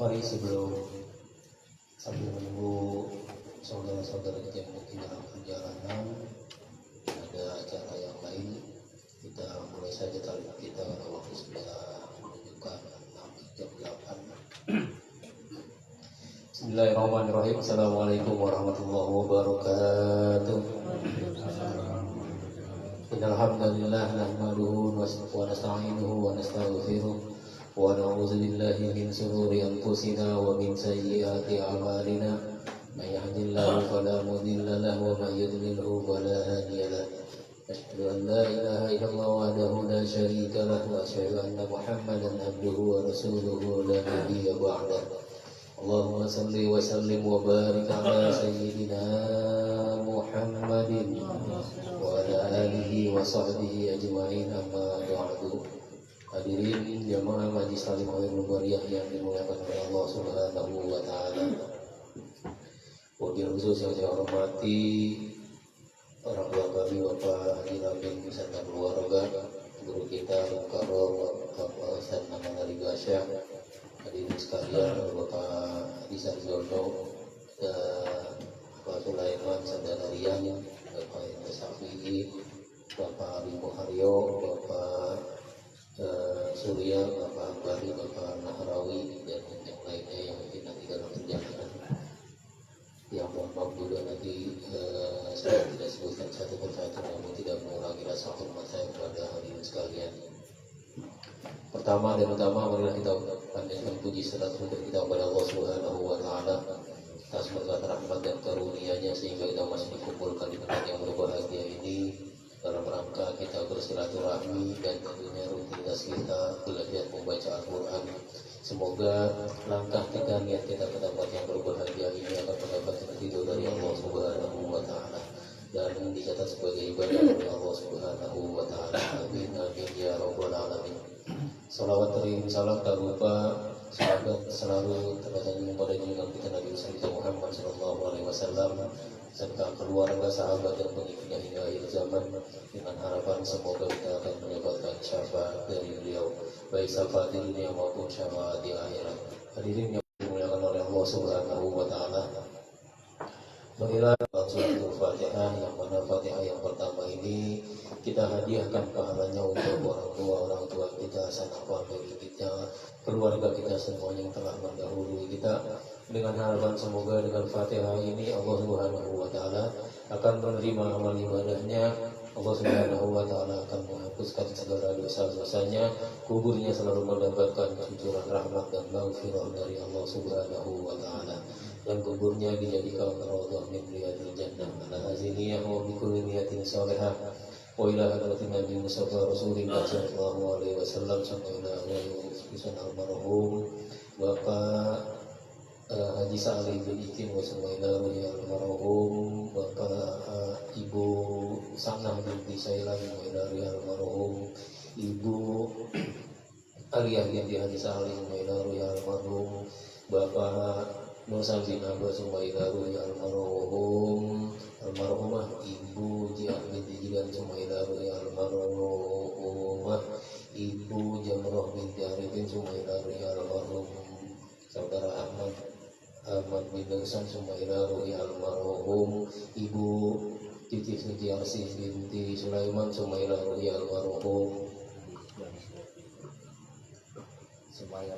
Mari sebelum sambil menunggu saudara-saudara kita yang mungkin dalam perjalanan ada acara yang lain, kita mulai saja talian kita karena waktu sudah menunjukkan 6 jam 8. Bismillahirrahmanirrahim. Assalamualaikum warahmatullahi wabarakatuh. Innal hamdalillah nahmaduhu wa nasta'inuhu wa nastaghfiruh wa na'udzu billahi min shururi anfusina wa min sayyiati a'malina. May yahdihillahu fala mudilla lahu wa may yudlilhu fala hadiya lahu. Asyhadu an la ilaha illallah wahdahu la syarika lahu wa asyhadu anna Muhammadan abduhu wa rasuluhu la nabiyya ba'dahu. Allahumma salli wa sallim wa barik ala sayyidina Muhammadin wa ala alihi wa sahbihi ajma'in, amma ba'du. Hadirin jamaah Majlis Taklim Al-Ilmu Bariyah yang dimuliakan oleh Allah Subhanahu wa taala. Wabil khusus yang saya hormati orang tua kami Bapak Haji Ramin beserta keluarga, guru kita Mukarram Bapak Ustaz Muhammad Ali Gasyah, hadirin sekalian Bapak Haji Sarjono dan Bapak Sulaiman Sandanarian, Bapak Indra Syafi'i, Bapak Ali Muharyo, Bapak Surya, Bapak Ambari, Bapak Nahrawi, dan yang lainnya yang mungkin nanti dalam perjalanan yang mohon juga nanti saya tidak sebutkan satu persatu, namun tidak mengurangi rasa hormat saya kepada hadirin sekalian. Pertama dan utama, marilah kita panjatkan puji serta syukur kita kepada Allah Subhanahu wa taala atas berkat rahmat dan karunia-Nya sehingga kita masih dikumpulkan di tempat yang berbahagia ini dalam rangka kita bersilaturahmi dan tentunya rutinitas kita belajar membaca Al-Quran. Semoga langkah kita, niat kita ke tempat yang berbahagia ini akan mendapatkan ridho dari Allah Subhanahu wa taala dan dicatat sebagai ibadah oleh Allah Subhanahu wa taala. Amin amin ya rabbal alamin. Salawat teriring salam tak lupa sahabat selalu terkasih kepada junjungan kita Nabi Muhammad sallallahu alaihi wasallam serta keluarga, sahabat dan pengikutnya hingga akhir zaman, dengan harapan semoga kita akan mendapatkan syafaat dari beliau, baik syafaat di dunia maupun syafaat di akhirat. Hadirin yang dimuliakan oleh Allah Subhanahu wa taala, marilah suratul Fatihah, yang mana Fatihah yang pertama ini kita hadiahkan pahalanya untuk orang tua kita, sanak famili kita, keluarga kita semuanya yang telah mendahului kita, dengan harapan semoga dengan Fatihah ini Allah Subhanahu wa taala akan menerima amal ibadahnya. Allah Subhanahu wa taala akan menghapuskan segala dosa-dosanya, kuburnya selalu mendapatkan cucuran rahmat dan maghfirah dari Allah Subhanahu wa taala, dan kuburnya dijadikan raudhah min riyadil jannah ala haziniyah wa bi kulli niyatin salihah wa ila hadratin Nabi Mustafa Rasulullah sallallahu alaihi wasallam sampai ila almarhum Bapak Haji Salih bin Ikin wa Sumaila almarhum, Bapak Ibu Sanah binti Sailan wa ila almarhum, Ibu Aliyah binti Haji Salih wa ila almarhum, Bapak Nusa bin Abbas wa ila almarhum, almarhumah Ibu Jiah binti Jilan wa ila almarhumah, Ibu Jamroh binti Arifin wa ila almarhum, Saudara Ahmad bin Dausan wa ila almarhum, Ibu Titi Sujiarsi binti Sulaiman wa ila almarhum, semuanya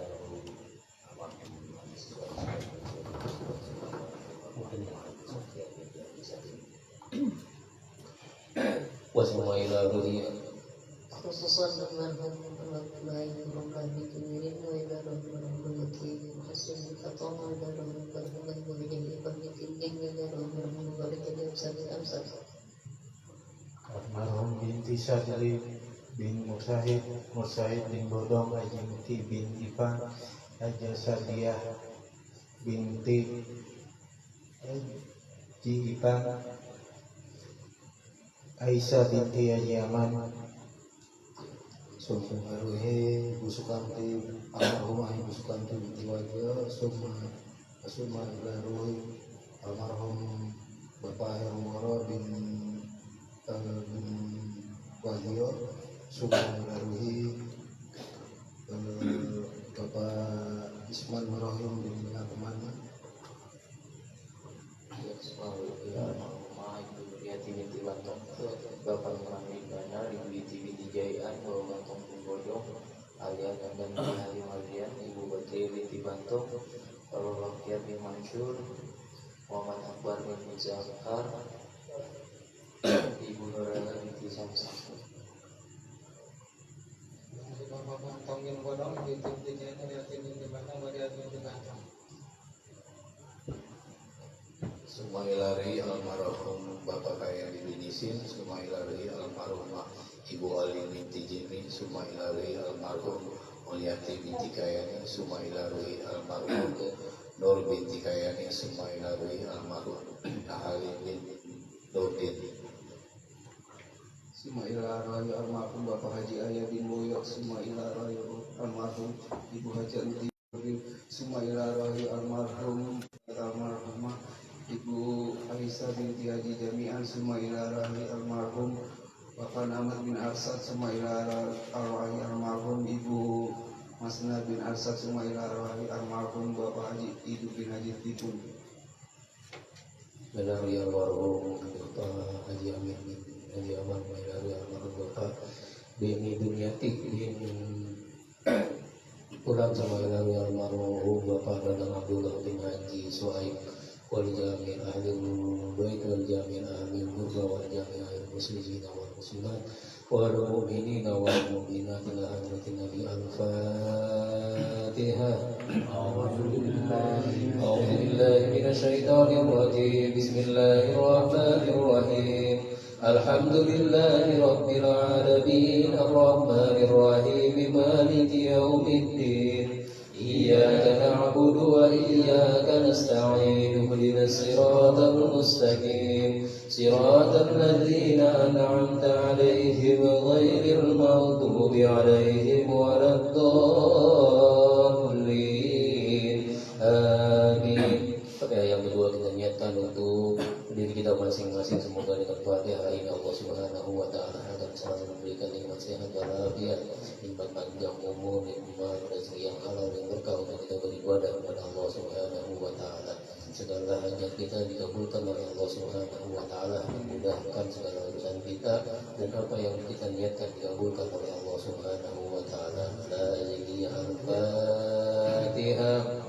wasma ila ruhi khususan almarhum Bapak Ibu Bapak Ibu Mirin wa ila rahmatullahi hasil katamu ila rahmatullahi wa bihi pamitin ila rahmatullahi wa bihi amsal almarhum binti Syadli bin Mursahid bin Bodong, Ajinti bin Ipan, Haja Sadiah binti Haji Ipan, Aisyah binti Haji Aman, Summa Ruhi Ibu Sukanti, almarhumah Ibu Sukanti binti Wajah, Summa Ruhi almarhum Bapak Hermoro bin Wahyo, Summa Ruhi Bapak Bismillahirrahmanirrahim. Bismillah kemana? Ya selalu ya rumah ibu Yati binti Bantong Bapak Merami Bana Binti binti Jayaan Bawa Bantong Bodong Alian dan Ali Mardian Ibu Badri binti Bantong Bapak Bakyar bin Mansur Muhammad Akbar bin Muzaffar Ibu Nurana binti Samsak. Sumailari almarhum Bapak Kaya Binisin, Sumailari almarhumah Ibu Ali binti Jimmy, Sumailari almarhum Mulyati binti Kayani, Sumailari almarhum Nur binti Kayani, Sumailari almarhum Ahali bin Dodin. Sumailari almarhum Bapak Haji Ayah bin Boyok, Sumailari almarhum Ibu Haji Anti, Sumailari almarhumah Ibu Aisyah binti Haji Jami'an, Sumailari almarhum Bapak Ahmad bin Arsad, Sumailari almarhum Ibu Masna bin Arsad, Sumailari almarhum Bapak Haji Ibu bin Haji Tipun. Menari almarhum Bapak Haji Amin bin Haji Aman, menari almarhum Bapak Beni Dunyati bin Pulang, Sumailari almarhum Bapak Dadang Abdullah bin Haji Suhaib wal jami' ahlul bait wal jami' ahlul qurba wal jami' ahlul muslimin wal muslimat wal mu'minina wal mu'minat ila hadratin nabi al-fatihah. A'udzu billahi minasy syaithanir rajim. Bismillahirrahmanirrahim. Alhamdulillahi rabbil alamin arrahmanir rahim maliki yaumiddin. إياك نعبد وإياك نستعين اهدنا الصراط المستقيم صراط الذين أنعمت عليهم غير المغضوب عليهم ولا الضالين آمين. Pada yang kedua kita niatkan untuk diri kita masing-masing, semoga dengan Fatihah ini Allah Subhanahu wa taala akan selalu memberikan nikmat sehat walafiat, nikmat panjang umur, nikmat rezeki yang halal yang berkah untuk kita beribadah kepada Allah Subhanahu wa taala. Segala hajat kita dikabulkan oleh Allah Subhanahu wa taala, memudahkan segala urusan kita, dan apa yang kita niatkan dikabulkan oleh Allah Subhanahu wa taala. La ilaha Al-Fatihah.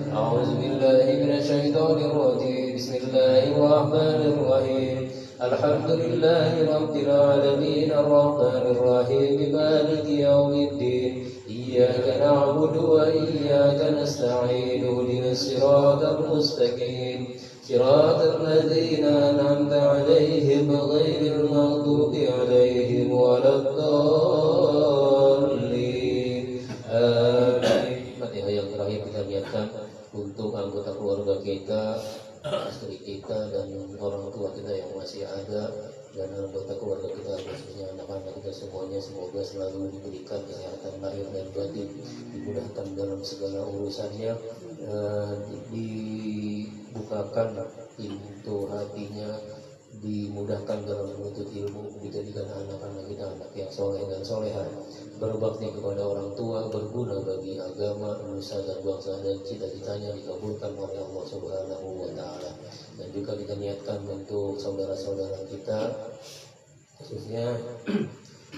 أعوذ بالله من الشيطان الرجيم. بسم الله الرحمن الرحيم. الحمد لله رب العالمين الرحمن الرحيم مالك يوم الدين. إياك نعبد وإياك نستعين اهدنا الصراط المستقيم صراط الذين أنعمت عليهم غير المغضوب عليهم ولا الضالين آمين. Fatihah yang terakhir kita niatkan untuk anggota keluarga kita, istri kita, dan orang tua kita yang masih ada, dan anggota keluarga kita khususnya anak-anak kita semuanya, semoga selalu diberikan kesehatan lahir dan batin, dimudahkan dalam segala urusannya, dibukakan pintu hatinya, dimudahkan dalam menuntut ilmu, dijadikan anak-anak kita anak yang soleh dan soleha, berbakti kepada orang tua, berguna bagi agama, nusa dan bangsa, dan cita-citanya dikabulkan oleh Allah Subhanahu wa taala. Dan juga kita niatkan untuk saudara-saudara kita, khususnya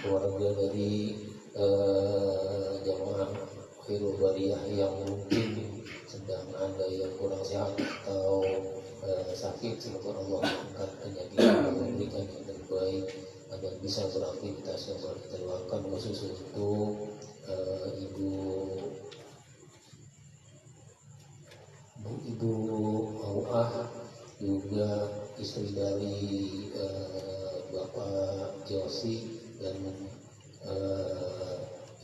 keluarga dari jamaah Khairul Bariyah yang mungkin sedang ada yang kurang sehat atau sakit, semoga Allah mengangkat penyakit, memberikan yang terbaik agar bisa beraktivitas yang kita doakan, khusus untuk Ibu Auah, juga istri dari Bapak Josi, dan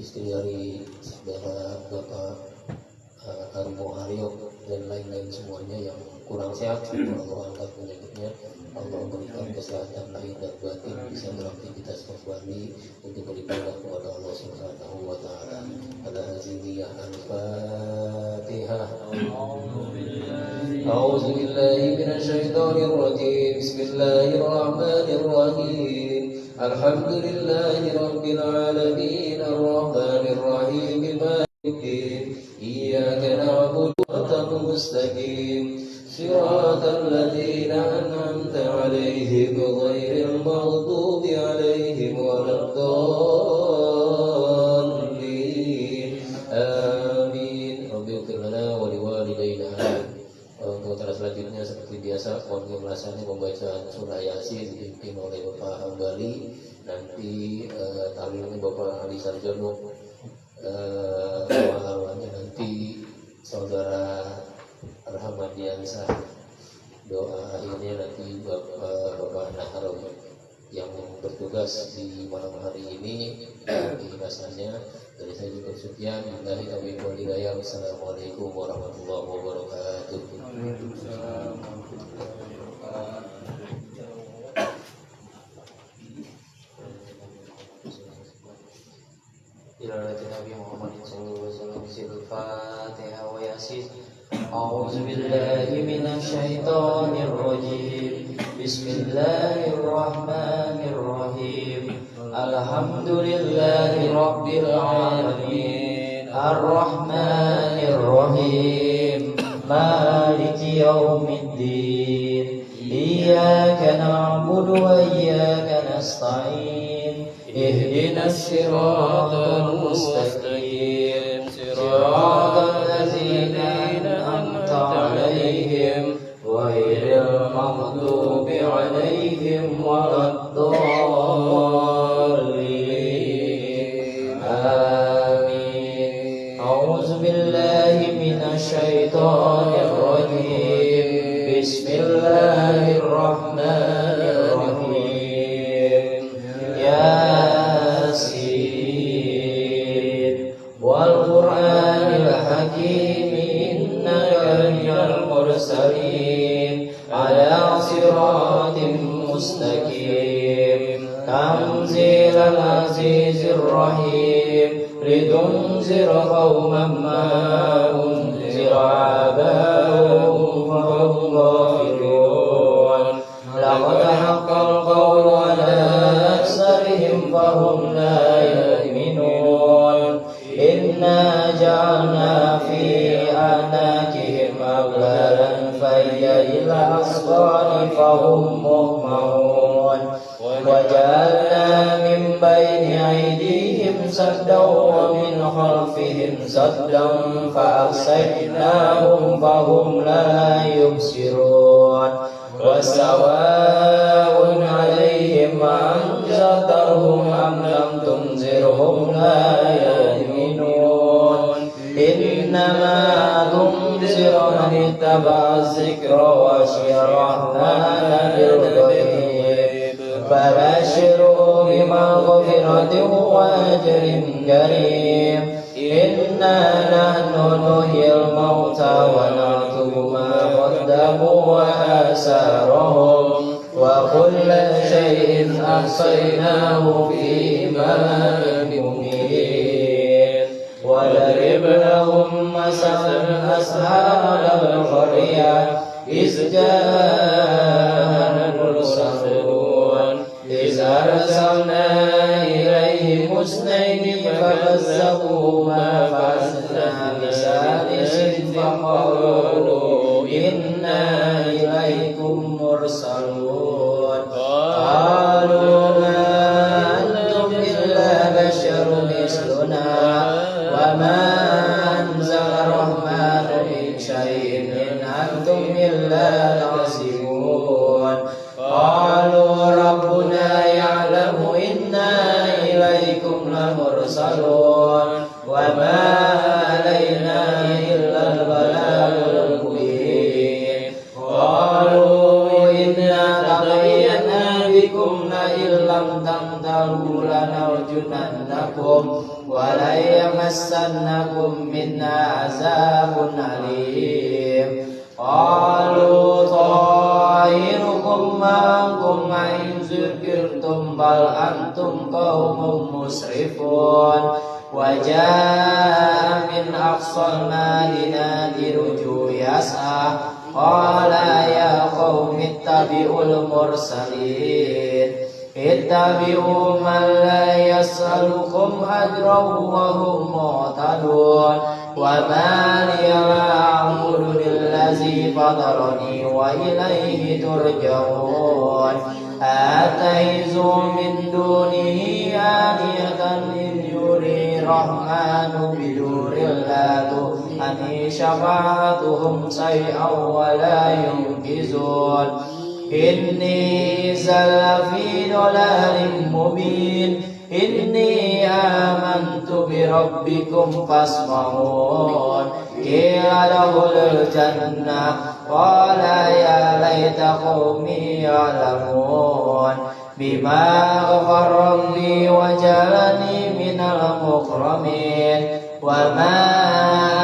istri dari saudara Bapak Armo Haryo, dan lain-lain semuanya yang kurang sehat. Allah angkat penyakitnya, Allah berikan kesehatan lahir dan batin, bisa beraktivitas kembali untuk beribadah kepada Allah Subhanahu wa taala. Ala haziliyah al-Fatihah. A'udzu billahi minasy syaithanir rajim. Bismillahirrahmanirrahim. Alhamdulillahi rabbil alamin arrahmanir rahim maliki إياك نعبد وإياك نستعين صراط الذين أنعمت عليهم غير المغضوب عليهم ولا الضالين آمين رب اغفر لنا ولوالدينا. Untuk acara selanjutnya seperti biasa kami melaksanakan pembacaan surah Yasin dipimpin oleh Bapak Hambali, nanti tahlilnya Bapak Ali Sarjono, awalnya nanti Saudara Arhamadiansa, doa akhirnya nanti Bapak Nahrawi yang bertugas di malam hari ini. Rasanya dari saya juga sekian. Billahi taufiq wal hidayah. Wassalamualaikum warahmatullahi wabarakatuh. Ila Nabi Muhammad sallallahu alaihi wasallam Al-Fatihah wa Yasin. A'udzu billahi minasy syaithanir rajim. Bismillahirrahmanirrahim. Alhamdulillahi rabbil alamin. Ar-Rahmanir Rahim. Maliki yaumiddin. Iyyaka na'budu wa iyyaka nasta'in. Ihdinas siratal mustaqim. Siratal ladzina an'amta 'alaihim ghairil maghdubi 'alaihim waladdallin. Amin. A'udzu billahi minasy syaithanir rajim. Bismillahirrahmanirrahim. Yasin wal Qur'anil hakim innaka minal mursalin ala siratim mustaqim. Tanzilal azizir rahim litunzira qauman ma unzira aba'uhum fahum ghafilun. Laqad haqqal qawlu ala aksarihim fahum la yu'minun. Inna ja'alna fi anakihim aghlalan fahiyya ila asqani fahum muhmaun. Wa ja'alna min bayni aydihim saddan wa min khalfihim saddan fa aghshaynahum fahum la yubsirun. وسواء عليهم أنذرتهم أم لم تنذرهم لا يؤمنون. إنما تنذر من اتبع الذكر وخشي الرحمن بالغيب. فبشروا بمغفرة وأجر كريم. إنا نحن نحيي الموتى ونكتب ما قدموا وآثارهم وكل شيء أحصيناه في إمام مبين. وضرب لهم مثلا أصحاب القرية إذ جاء المرسلون إذ أرسلنا إليهم اثنين فكذبوهما فأزلنا بثالث فقالوا إنا إليكم مرسلون. قالوا ما أنتم إلا بشر مثلنا وما أنزل الرحمن من شيء إن أنتم إلا تعصبون. قالوا ربنا يعلم إنا إليكم لمرسلون وما علينا إلا البلاغ المبين. قالوا إنا تبينا بكم لئن لم تنتهوا لنرجمنكم وليمسنكم منا عذاب أليم. قالوا طائركم معكم إن ذكرتم بل أنتم قوم مسرفون. وجاء من أقصى المدينة رجل يسعى قال يا قوم اتبعوا المرسلين. اتبعوا من لا يسألكم أجرا وهم مهتدون. وما لي لا أعبد الذي فطرني وإليه ترجعون أتخذ من دونه آلهة إن يري الرحمن بدور لا تغني شفاعتهم شيئا ولا ينقذون إني إذا لفي ضلال مبين إني آمنت بربكم فاسمعون قيل ادخل الجنة قال يا ليت قومي يعلمون بما غفر ربي وجعلني من المكرمين وما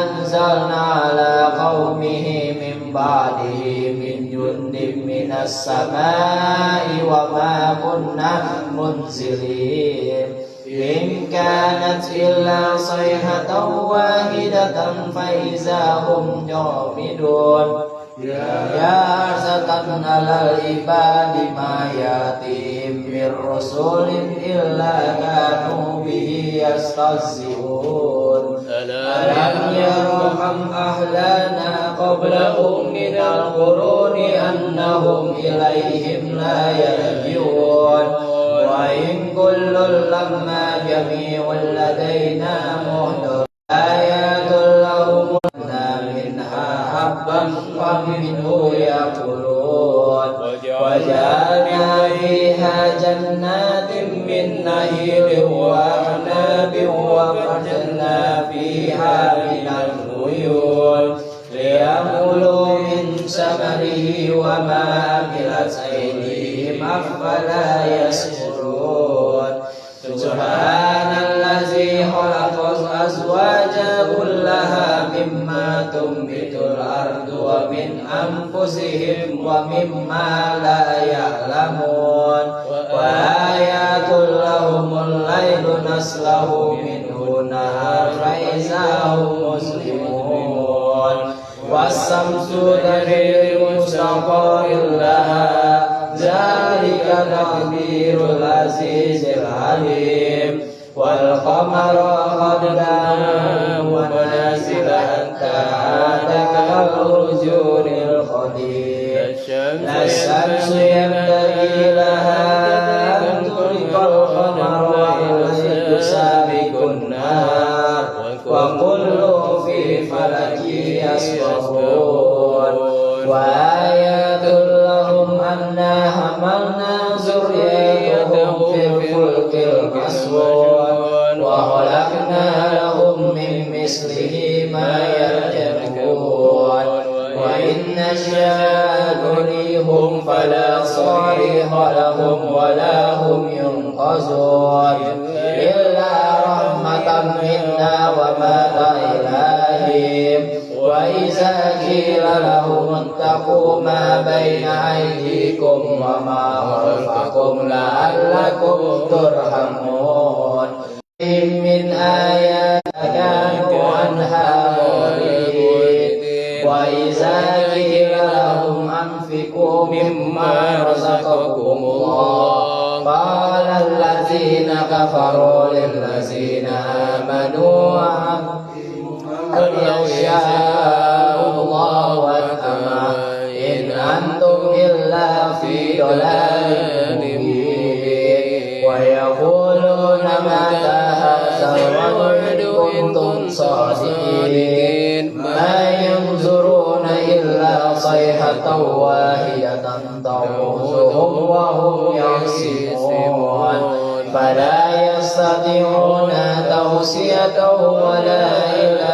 أنزلنا على قومه من بعده من جند من السماء وما كنا منزلين إن كانت إلا صيحة واحدة فإذا هم جامدون يا أسفا على العباد ما يأتيهم من رسول إلا كانوا به يستهزئون ألم يروا كم أهلكنا قبلهم من القرون أنهم إليهم لا يرجعون وإن كل لما جميع لدينا محضر آيات لهم منها حبا فمنه يأكلون وجعلنا فيها جنات من نخيل وأعناب وفجرنا فيها من العيون ليأكلوا من ثمره وما عملت أيديهم أفلا يشكرون سبحان الذي خلق الأزواج كلها مما تنبت الأرض ومن أنفسهم ومما لا يعلمون وآيات لهم الليل نسلخ منه النهار فإذا هم مسلمون والشمس تجري لمستقر لها ذلك تقدير العزيز العليم والقمر قدرناه منازل حتى عاد كالرجل القديم لا الشمس ينبغي لها أن تدرك القمر والليل سابق النهار وكل في فلك يسبحون وآيات لهم أنا حملنا ذريتهم في الفلك المشحون وخلقنا لهم من مثله ما يركبون وإن نشاء نريهم فلا صريخ لهم ولا هم ينقذون إلا رحمة منا ومات إلههم وإذا قيل لهم اتقوا ما بين أيديكم وما خلفكم لعلكم ترحمون من آيات كانوا عنها معرضين وإذا قيل لهم أنفقوا مما رزقكم الله قال الذين كفروا للذين آمنوا قل يشاء الله وحده إن أنتم إلا في ضلال مبين ويقولون متى هذا الوعد إن كنتم صادقين ما ينظرون إلا صيحة واحدة تأخذهم وهم يحسبون فلا يستطيعون توصية ولا إلى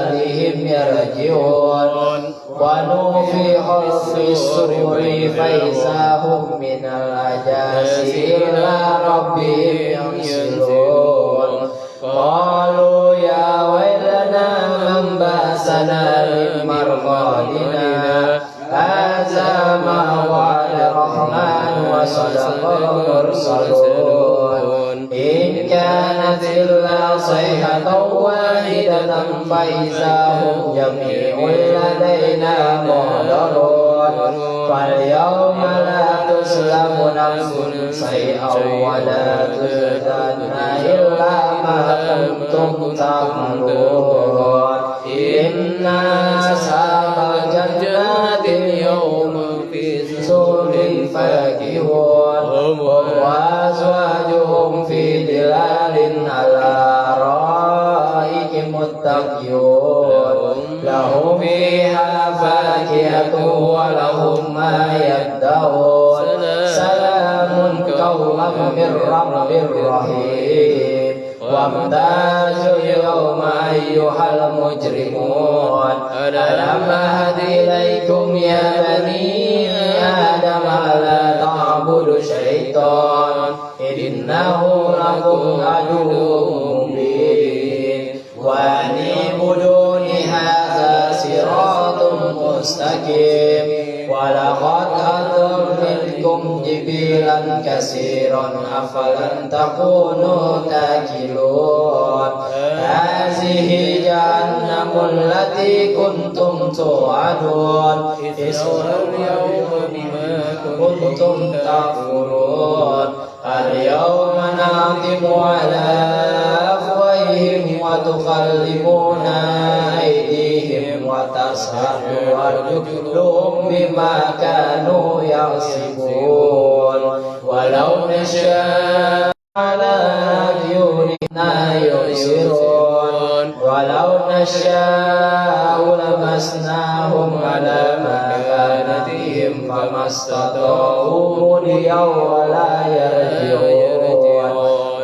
أهلهم يرجعون ونفخ في الصور فإذا هم من الأجداث إلى ربهم ينسلون قالوا يا ويلنا من بعثنا من مرقدنا هذا ما وعد الرحمن وصدق المرسلون إن كانت إلا صيحة واحدة فإذا هم جميع لدينا محضرون فاليوم لا تظلم نفس شيئا ولا تجزون إلا ما كنتم تعملون إنا أصحاب الجنة اليوم في سرور فاكهون هم وأزواجهم في ظلال على الأرائك متكئون لهم فيها فاكهة ولهم ما يدعون سلام قولا من رب رحيم وامتازوا اليوم أيها المجرمون ألم أهد إليكم يا بني آدم ألا تعبدوا الشيطان إنه لكم عدو مبين وأن اعبدوني هذا صراط مستقيم ولقد أضل منكم جبلا كثيرا أفلم تكونوا تاكلون هذه جهنم التي كنتم توعدون اصلوا اليوم بما كنتم تكفرون اليوم نختم على أفواههم وتكلمنا أيديهم وتشهد أرجلهم بما كانوا يكسبون ولو نشاء على أعيننا يبصرون ولو نشاء لمسناهم على مكانتهم فما استطاعوا مضيا ولا يرجعون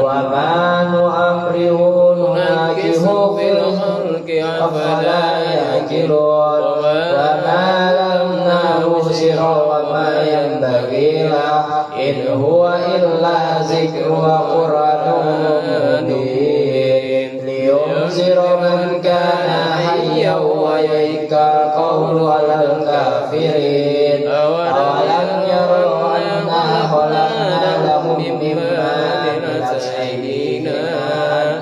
وما نؤمره نناكه في الخلق أفلا يأكلون وما لم نبصر وما ينبغي له إن هو إلا ذكر وقرآن مبين لينذر من كان حيا ويحق القول على الكافرين أولم يروا أنا خلقنا لهم مما عملت أيدينا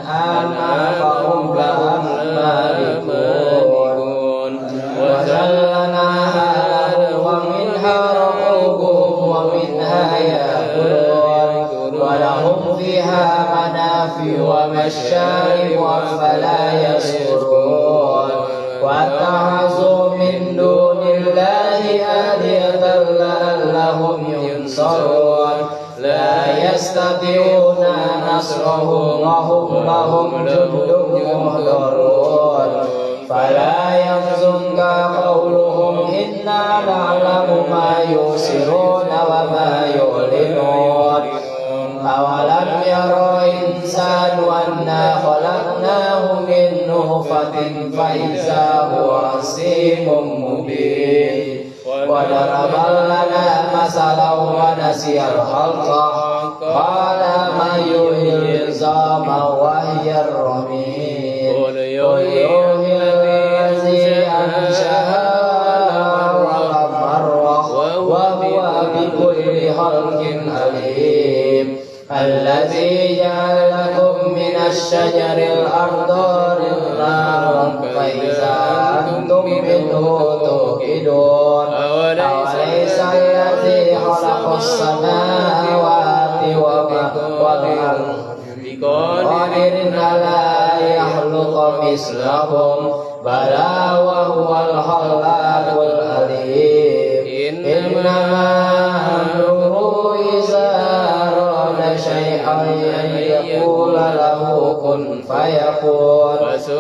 أنعاما فهم لها مالكون وذللناها لهم ومنها ركوبهم ومنها يأكلون ولهم فيها منافع ومشارب أفلا يشكرون واتخذوا من دون الله آلهة لعلهم ينصرون لا يستطيعون نصرهم وهم لهم جند محضرون فلا يحزنك قولهم إنا نعلم ما يسرون وما يعلنون أولم يرى الإنسان أنا خلقناه من نطفة فإذا هو خصيم مبين وضرب لنا مثلا ونسي الخلق قال من يحيي العظام وهي الرميم قل يحيي الذي أنشأها أول مرة وهو بكل خلق عليم الذي جعل لكم من الشجر الأخضر نارا فإذا أنتم منه توقدون أوليس الذي خلق السماوات والأرض بقادر على يخلق مثلهم بلى وهو الخلاق العليم إنما أمره إذا أراد شيئا أن يقول له كن فيكون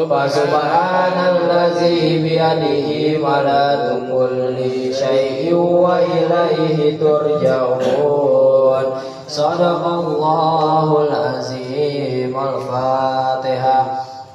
فسبحان الذي بيده ملك كل شيء وإليه ترجعون صدق الله العظيم الفاتحة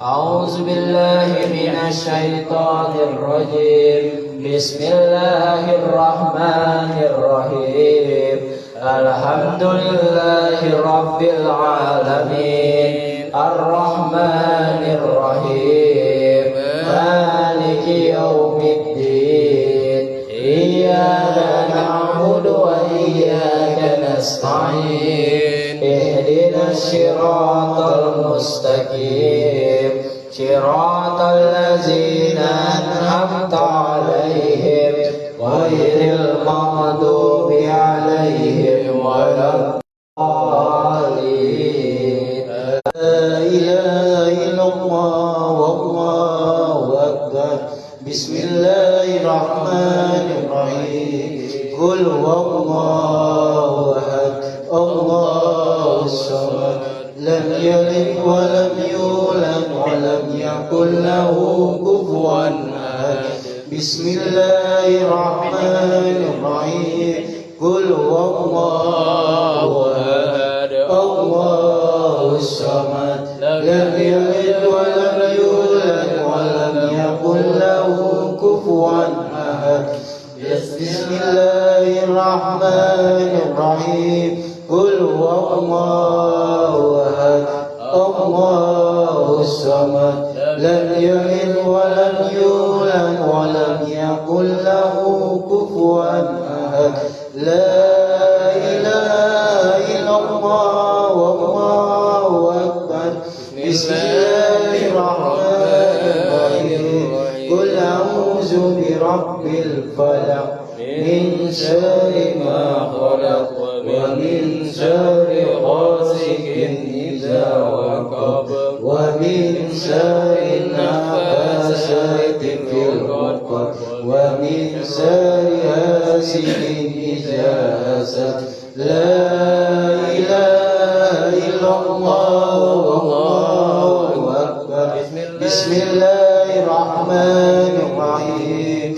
أعوذ بالله من الشيطان الرجيم بسم الله الرحمن الرحيم الحمد لله رب العالمين الرحمن الرحيم مالك يوم الدين إياك نعبد وإياك نستعين اهدنا الصراط المستقيم صراط الذين أنعمت عليهم غير المغضوب عليهم ولا الضالين. لا إله إلا الله والله أكبر. بسم الله الرحمن الرحيم. قل هو الله أحد الله الصمد لم يلد ولم يولد ولم يكن له كفوا أحد. بسم الله الرحمن الرحيم. قل هو الله أحد الله الصمد لم يلد ولم يولد ولم يكن له كفوا أحد. بسم الله الرحمن الرحيم. قل هو الله أحد الله الصمد لم يلد ولم يولد ولم يكن له كفوا أحد. لا إله إلا الله والله أكبر. بسم الله الرحمن الرحيم. قل أعوذ برب الفلق من شر ما خلق ومن شر غاسق إذا وقب ومن شر النفاثات في العقد ومن شر حاسد إذا حسد. لا إله إلا الله والله أكبر. بسم الله الرحمن الرحيم.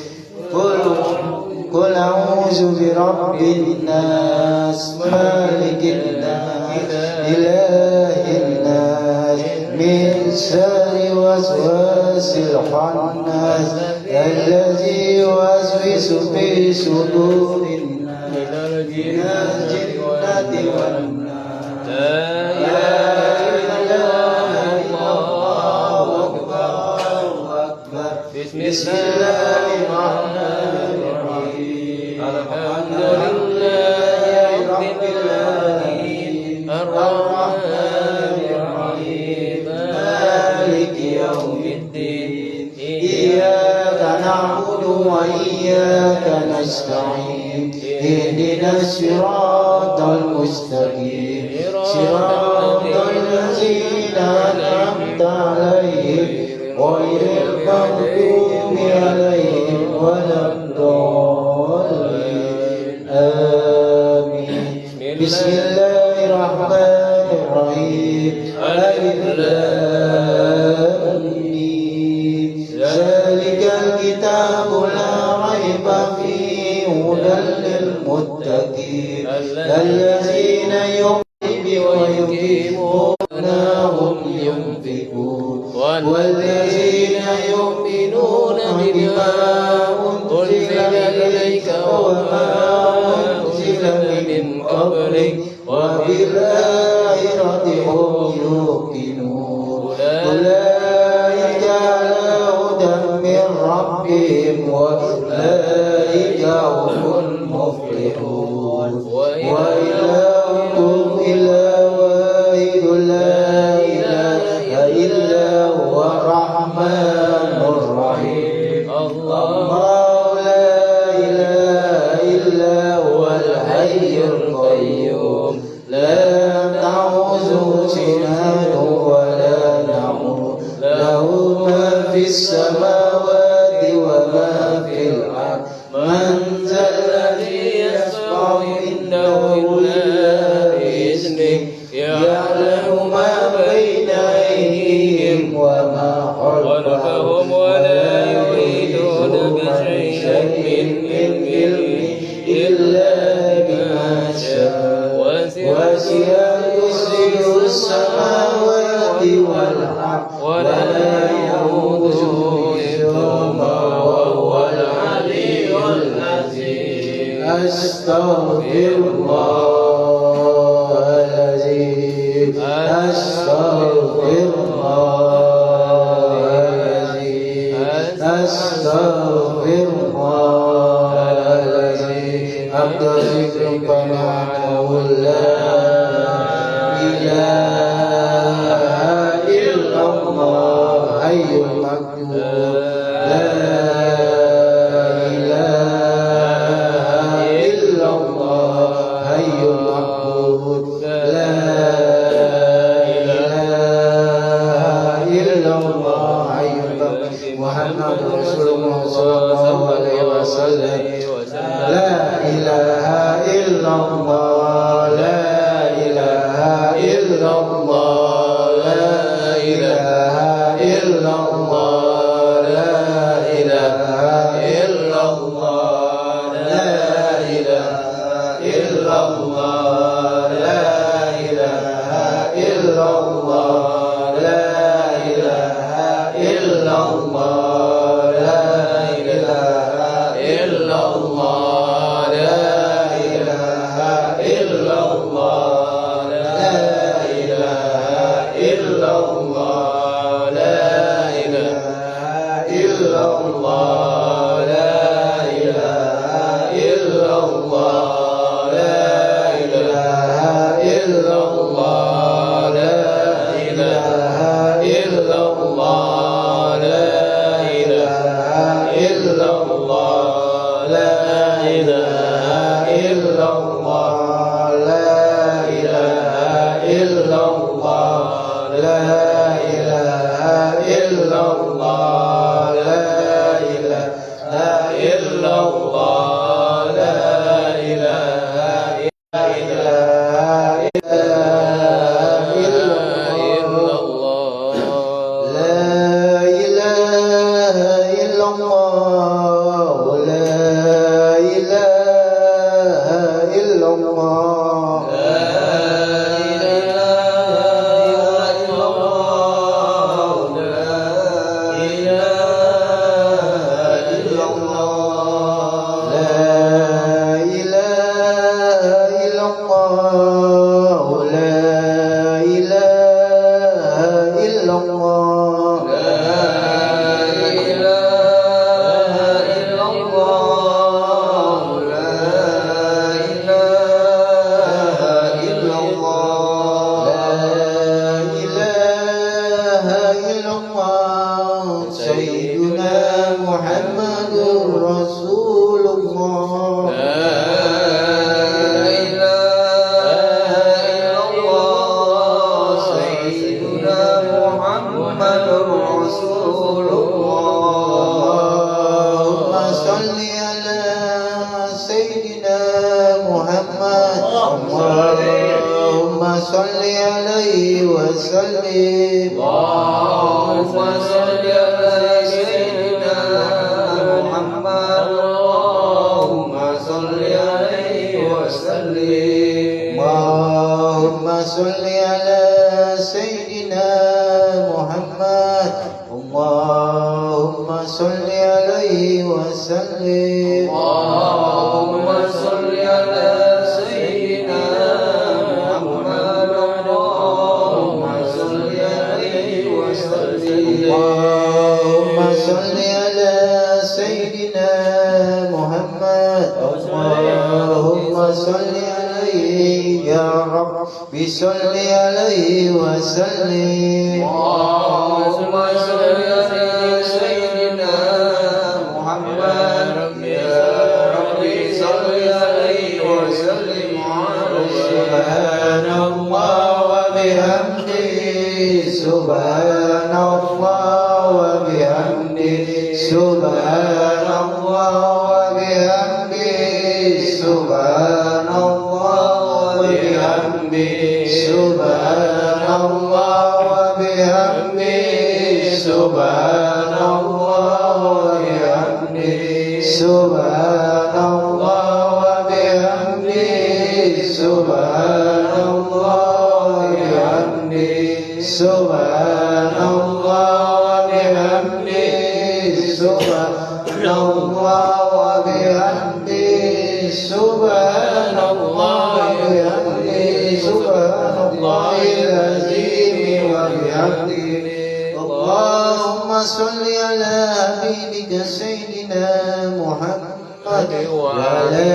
قل أعوذ برب الناس مالك الناس إله الناس من شر وسواس الخناس الذي يوسوس في صدور الناس من الجنة والناس. لا إله إلا الله أكبر. بسم الله الرحمن الرحيم. الحمد لله رب العالمين الرحمن الرحيم مالك يوم الدين. إياك نعبد وإياك نستعين. اهدنا الصراط المستقيم صراط الذين أنعمت عليهم غير المغضوب عليهم ولا الضالين. آمين. بسم الله الرحمن الرحيم. ألف لام ميم. ذلك الكتاب لا ريب فيه هدى للمتقين الذين يؤمنون ويقيمون هم ينفقون والذين يؤمنون بما أنزل إليك وما أنزل من قبلك وبالآخرة هم يوقنون. أولئك على هدى من ربهم وأولئك هم المفلحون. وإلهكم إله واحد لا إله إلا هو الرحمن الرحيم. الله لا إله إلا هو الحي القيوم لا تأخذه سنة ولا نوم له ما في السماوات وما في الأرض. من ذا الذي يشفع عنده إلا بإذنه يعلم ما بين أيديهم وما خلفهم ولا يحيطون بشيء من علمه إلا بما شاء. وسع كرسيه السماوات والأرض ولا يئوده حفظهما وهو العلي العظيم. أستغفر الله العظيم. أستغفر الله العظيم. أستغفر الله العظيم. أبدأ ذكرك معناه لا ilaha illallah hayyul maktub la ilaha illallah hayyul maktub la ilaha illallah hayyul maktub Muhammadur Rasulullah sallallahu alaihi wasallam la ilaha illallah la ilaha illallah la ilaha illallah la ilaha illallah la ilaha illallah la ilaha illallah la ilaha illallah la ilaha illallah la ilaha illallah la ilaha illallah la ilaha illallah la ilaha illallah la ilaha illallah la ilaha illallah la ilaha illallah la ilaha illallah la ilaha illallah la ilaha illallah la ilaha illallah la ilaha وعلى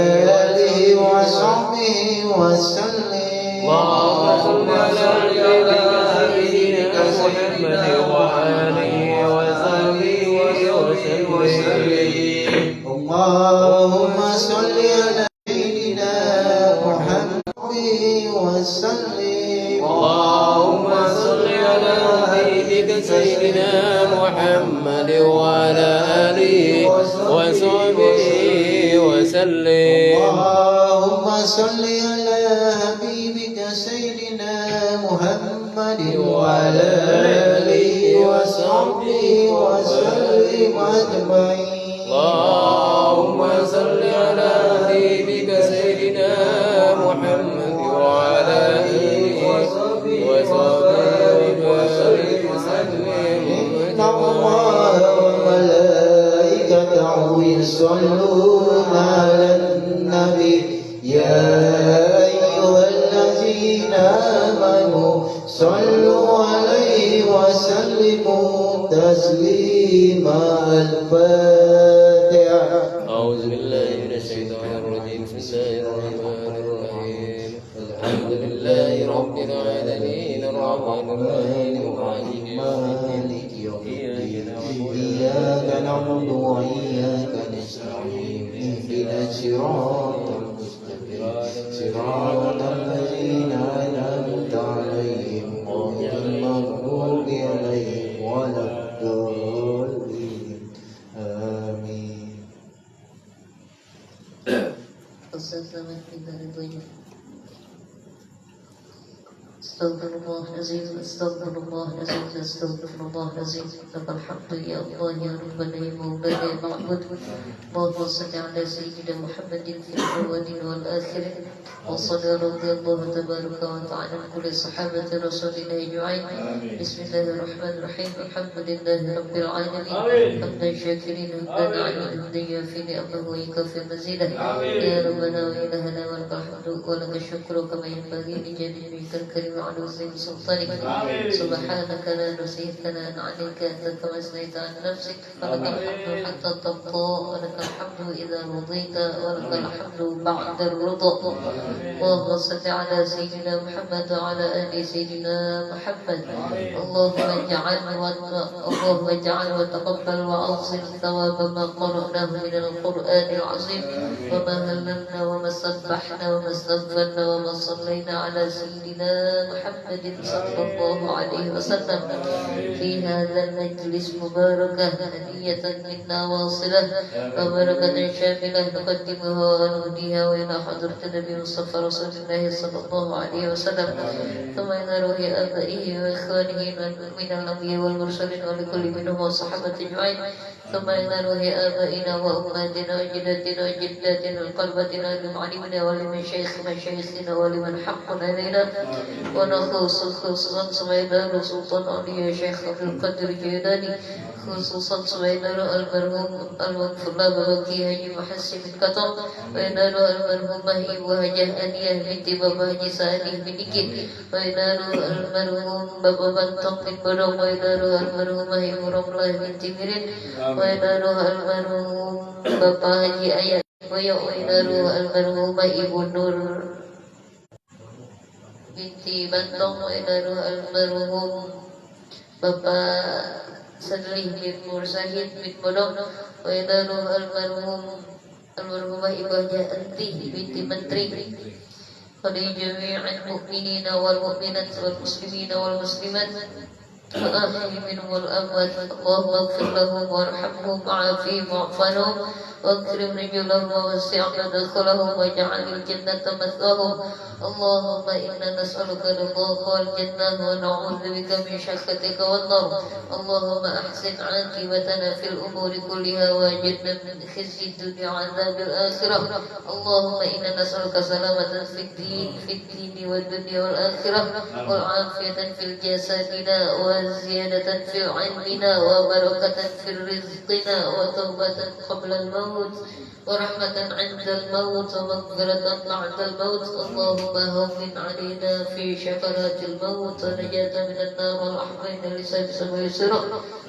آله وصحبه وسلم اللهم صل على نبينا محمد وآله وصحبه وسلم. اللهم صل على سيدنا محمد وسلم. اللهم صل على حبيبك سيدنا محمد وعلى آله وصحبه وسلم. اللهم صل على حبيبك سيدنا محمد وعلى آله وصحبه وسلم أجمعين. اللهم صل على حبيبك سيدنا محمد وعلى آله وصحبه وسلم. إن الله وملائكته يصلون على النبي يا أيها الذين آمنوا صلوا عليه وسلموا تسليما. الفاتحة. أعوذ بالله من الشيطان الرجيم. بسم الله الرحمن الرحيم. الحمد لله رب العالمين الرحمن الرحيم مالك يوم الدين إياك نعبد وإياك نستعين اهدنا الصراط المستقيم صراط الذين أنعمت عليهم غير المغضوب عليهم ولا الضالين آمين. السلامة من الضيق. استغفر الله العظيم استغفر الله العظيم استغفر الله العظيم. لك الحمد يا الله يا ربنا يا مولانا يا معبود. اللهم صل على سيدنا محمد في الاولين والاخرين وصلى رضي الله تبارك وتعالى عن كل صحابه رسول الله اجمعين. بسم الله الرحمن الرحيم. الحمد لله رب العالمين حمدا شاكرين حمدا على حمدا يوافي نعمه ويكفي مزيدا. يا ربنا والهنا ولك الحمد ولك الشكر كما ينبغي لجلال وجهك الكريم وعلى وزن سلطانك. سبحانك لا نحصي ثناء عليك انت كما اثنيت عن نفسك. فلك الحمد حتى ترضى ولك الحمد اذا رضيت ولك الحمد بعد الرضا. اللهم صل على سيدنا محمد وعلى ال سيدنا محمد. اللهم اجعل وتقبل واوصل ثواب ما قرأناه من القرآن العظيم وما هللنا وما سبحنا وما استغفرنا وما صلينا على سيدنا محمد صلى الله عليه وسلم في هذا المجلس مباركة هدية منا واصلة وبركة شاملة نقدمها ونهديها وإلى حضرة النبي مصطفى رسول الله صلى الله عليه وسلم ثم إلى روح آبائه وإخوانه من الأنبياء والمرسلين ولكل منهم والصحابة أجمعين ثم إلى روح آبائنا وأمهاتنا وجداتنا وجداتنا وقربتنا لمعلمنا ولمشايخنا ولمن حق علينا ونخص خصوصا سميدان سلطان علي شيخ عبد القادر الجيلاني خصوصا سميدان المرحوم المغفور بكي هجي محسن الكتم وينال المرحومة وهجه أنيه بنت بابا هجي سانيه بنكين وينال المرحوم بابا بنتم من برم وينال المرحومة رملة بنت مرين وينال المرحوم بابا هجي أيا وينال المرحومة ibu Nur binti Bantong وينال المرحوم Bapak Sadlih bin Mursahid bin Bodong وينال المرحومة Ibu Haja Anti binti Menteri ولجميع المؤمنين والمؤمنات والمسلمين والمسلمات وآخر منهم والأموات اللهم اغفر لهم وارحمهم وعافهم واعف عنهم واكرم نزلهم ووسع مدخلهم واجعل الجنة مثواهم اللهم إنا نسألك رضاك والجنة ونعوذ بك من شقتك والنار اللهم أحسن عاقبتنا في الأمور كلها واجرنا من خزي الدنيا وعذاب الآخرة اللهم إنا نسألك سلامة في الدين والدنيا والآخرة والعافية في جسدنا وزيادة في علمنا وبركة في رزقنا وتوبة قبل الموت الموت ورحمة عند الموت ومغفرة بعد الموت. اللهم هون علينا في شفرات الموت ونجاة من النار والرحمة لسبب ويسرا.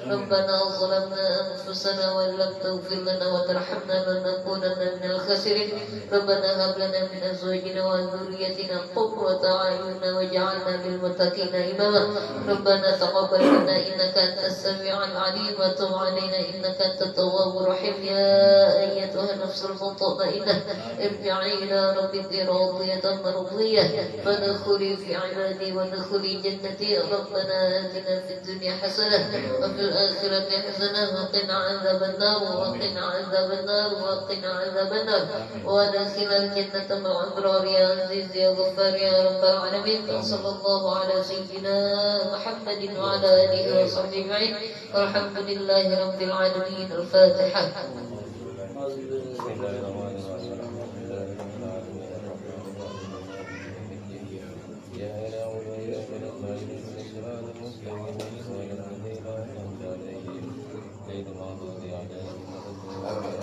ربنا ظلمنا أنفسنا وإن لم تغفر لنا وترحمنا لنكونن من الخاسرين. ربنا هب لنا من أزواجنا وذريتنا قرة أعين واجعلنا للمتقين إماما. ربنا تقبل منا إنك أنت السميع العليم وتب علينا إنك أنت التواب الرحيم. يا أيتها النفس المطمئنة ارجعي إلى ربك راضية مرضية فادخلي في عبادي وادخلي جنتي. ربنا آتنا في الدنيا حسنة وفي الآخرة حسنة وقنا عذاب النار وقنا عذاب النار وقنا عذاب النار وادخلنا الجنة مع الأبرار يا عزيز يا غفار يا رب العالمين. وصلى الله على سيدنا محمد وعلى آله وصحبه أجمعين والحمد لله رب العالمين. الفاتحة.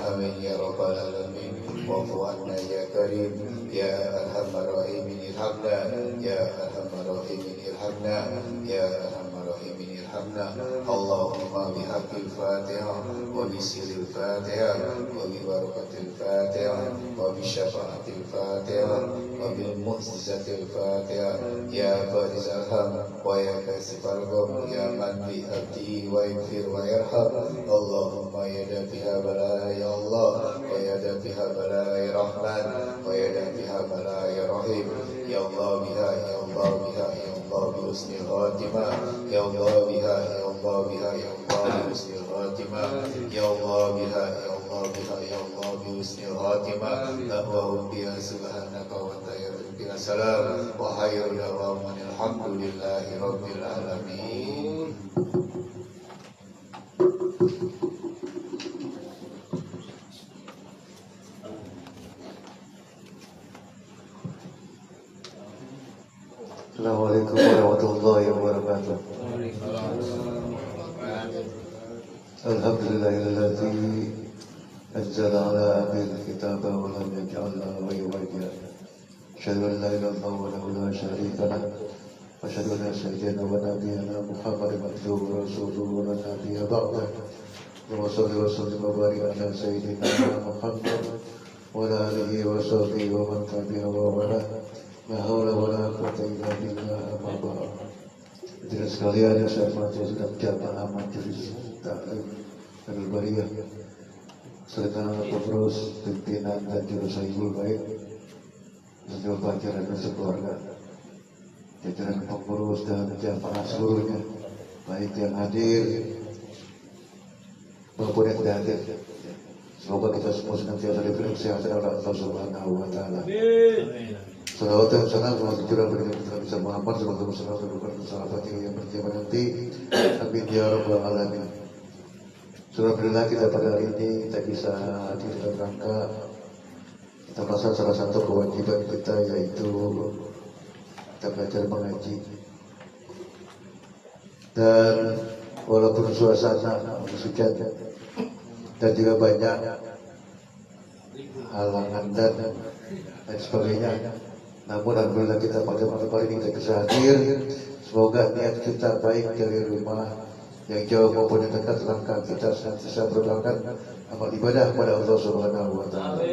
آمين يا رب العالمين. واعف عنا يا كريم يا أرحم الراحمين ارحمنا يا أرحم الراحمين ارحمنا يا أرحم الراحمين ارحمنا. اللهم بحق الفاتحة وبسر الفاتحة وببركة الفاتحة وبشفاعة الفاتحة وبالمعجزة الفاتحة يا فارس الهم ويا كاشف الغم يا من بأبدي ويغفر ويرحم. اللهم يا دافع بلاء يا الله ويا دافع بلاء رحمن ويا دافع بلاء رحيم. يا الله بها يا الله بها يا الله بحسن الخاتمة يا الله بها يا الله بها يا الله بحسن الخاتمة يا الله بها يا الله بها يا الله بحسن الخاتمة. دعواهم بها سبحانك وتعالى بها سلام وخير دعواهم الحمد لله رب العالمين. Assalamualaikum warahmatullahi wabarakatuh. Alhamdulillahilladzi anzala ala abdihi al-kitaba wa lam yaj'al lahu iwaja. Asyhadu an la ilaha illallah wahdahu la syarika lah wa asyhadu anna sayyidina wa nabiyyana Muhammadan abduhu wa rasuluhu wa la nabiyya ba'dah. Wa shalli wa sallim wa barik ala sayyidina Muhammad wa ala alihi wa sahbihi wa man tabi'ahu wa wala. La haula wala quwwata illa billah. Amma ba'd. Hadirin sekalian yang saya hormati sedang jamaah majelis taklim Al-Bariyah serta pengurus pimpinan dan jurusahibul baik seluruh pelajaran dan sekeluarga, jajaran pengurus dan jamaah seluruhnya, baik yang hadir maupun yang tidak hadir. Semoga kita semua senantiasa diberi kesehatan oleh Allah Subhanahu wa taala. Salawat dan salam semoga curah bagi kita bisa Muhammad sallallahu alaihi wasallam dan sahabat yang berjamaah nanti. Amin ya rabbal alamin. Alhamdulillah kita pada hari ini kita bisa hadir dalam rangka kita pasal salah satu kewajiban kita yaitu kita belajar mengaji. Dan walaupun suasana hujan dan juga banyak halangan dan sebagainya, namun alhamdulillah kita pada malam hari ini kita bisa hadir. Semoga niat kita baik dari rumah yang jauh maupun yang dekat langkah kita senantiasa berdoakan amal ibadah kepada Allah Subhanahu wa taala.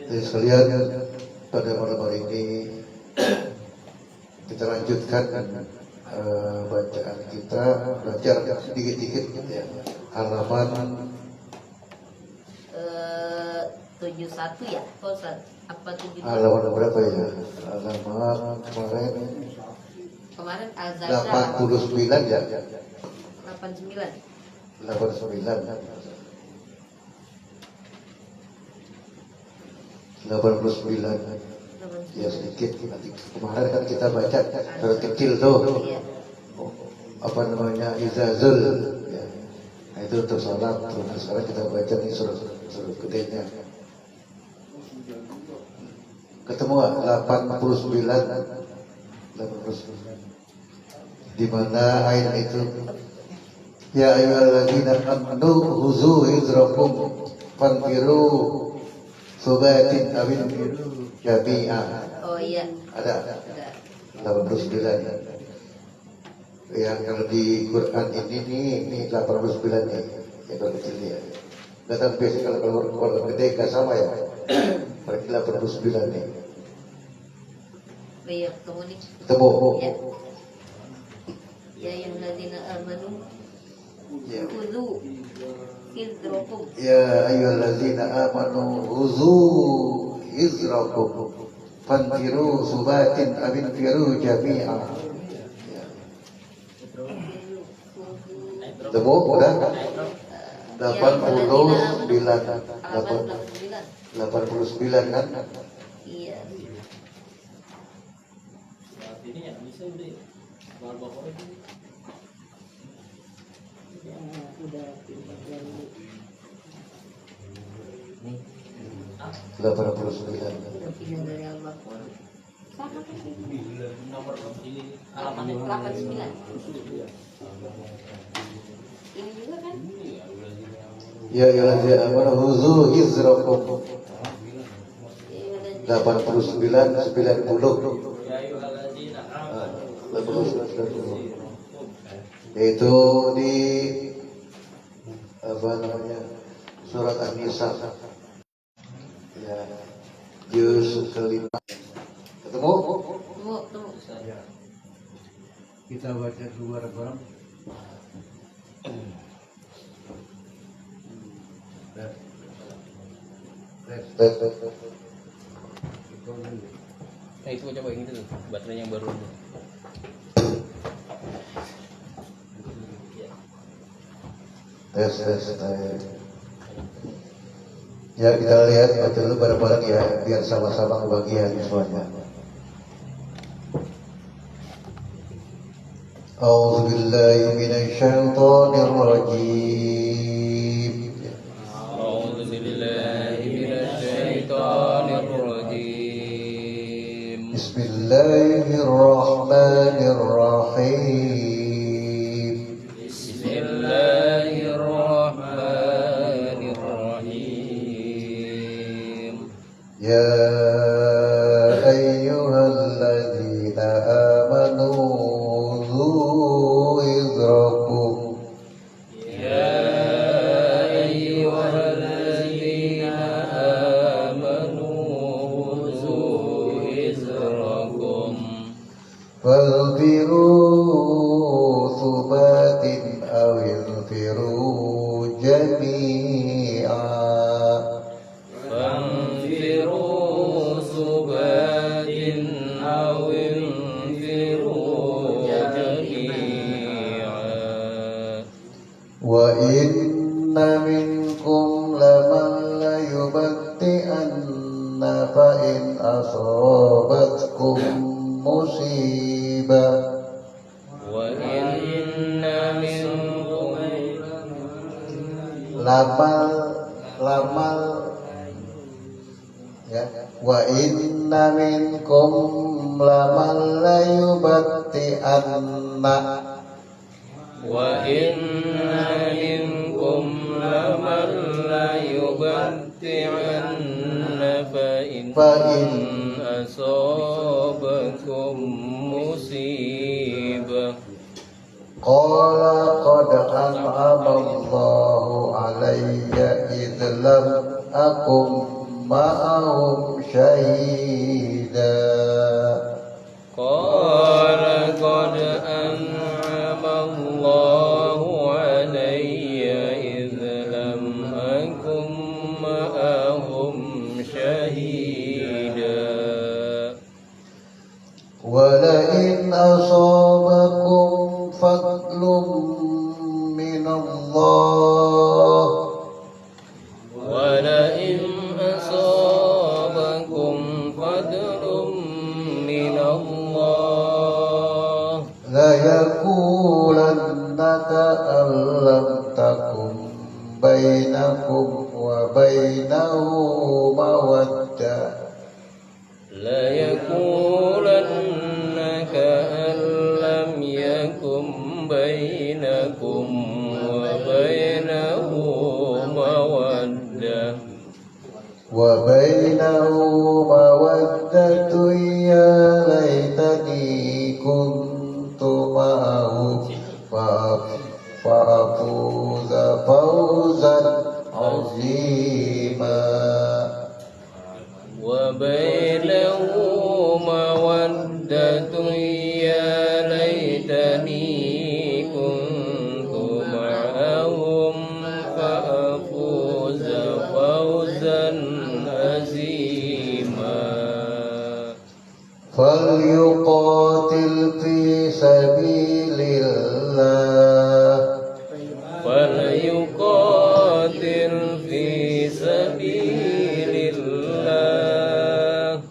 Jadi sekalian pada malam hari ini kita lanjutkan bacaan kita, belajar sedikit-sedikit ya. Halaman 71 ya, Ustaz. Apa 72? halaman berapa ya? Halaman kemarin Al-Zaza 89 ya. 89. 89 ya sedikit nanti. Kemarin kan kita baca surat kecil tuh. Apa namanya Izazul ya. Nah, itu untuk salat. Nah, sekarang kita baca nih surat gedenya. Ketemu nggak? 89 di mana ayat itu Ya ayyuhalladzina amanu khuzu hizrakum fanfiru subatin awin jami'a. Oh iya. Ada Enggak. 89. Yang kalau di Quran ini 89 nih, yang kecil nih ya. Datang biasa kalau keluar gede nggak sama ya. Berarti 89 nih. Baik, kamu nih. Temu. Ya. Ya yang ladina amanu Ya. khudhu hidrakum. Ya ayyuhalladzina amanu khuzu hizrakum fanfiru subatin awin firu jami'a. Temu udah 89 kan? Iya. Udah 89. Udah pindah dari Al-Baqarah. Sama kan? Nomor ini halaman 89. Ini juga kan? Ya ayyuhalladzina amanu khuzu hizrakum 89 90. Yaitu di apa namanya surat An-Nisa ya juz kelima. Ketemu? Tunggu. Kita baca dua bareng. Nah itu coba yang itu tuh, baterai yang baru. Tes. Ya kita lihat baca dulu bareng-bareng ya biar sama-sama kebagian semuanya. A'udzu billahi minasy syaithanir rajim. A'udzu billahi minasy syaithanir rajim. Bismillahirrahmanirrahim. Bismillahirrahmanirrahim. Ya ayyuhalladzina amanu khuzu hizrakum. Ya ayyuhalladzina amanu khuzu hizrakum Fanfiru subatin awinfiru jami'a. fanfiru subatin aw infiru jami'a. Wa inna minkum laman la yubatti'anna fa in asabatkum musibah. Wa inna minkum Lamal ya. Wa inna minkum laman la yubatti'anna. wa inna minkum laman la yubatti'anna fa in asabakum musibah Qala qad an'ama Allahu alayya idh lam akum ma'ahum syahida. qala qad an'ama Allahu alayya idh lam akum ma'ahum shahida. Walain asabakum fadlun minallah ولئن أصابكم فضل من الله layakulannaka allam takum bainakum wa bainahu mawaddah. ليقولن كأن لم يكن بينكم مودة وبينه مودة يا ليتني كنت معه فأفوز فوزا عظيما وبينه مودة يا ليتني كنت معهم فأفوز فوزا عظيما فليقاتل في سبيل الله فليقاتل في سبيل الله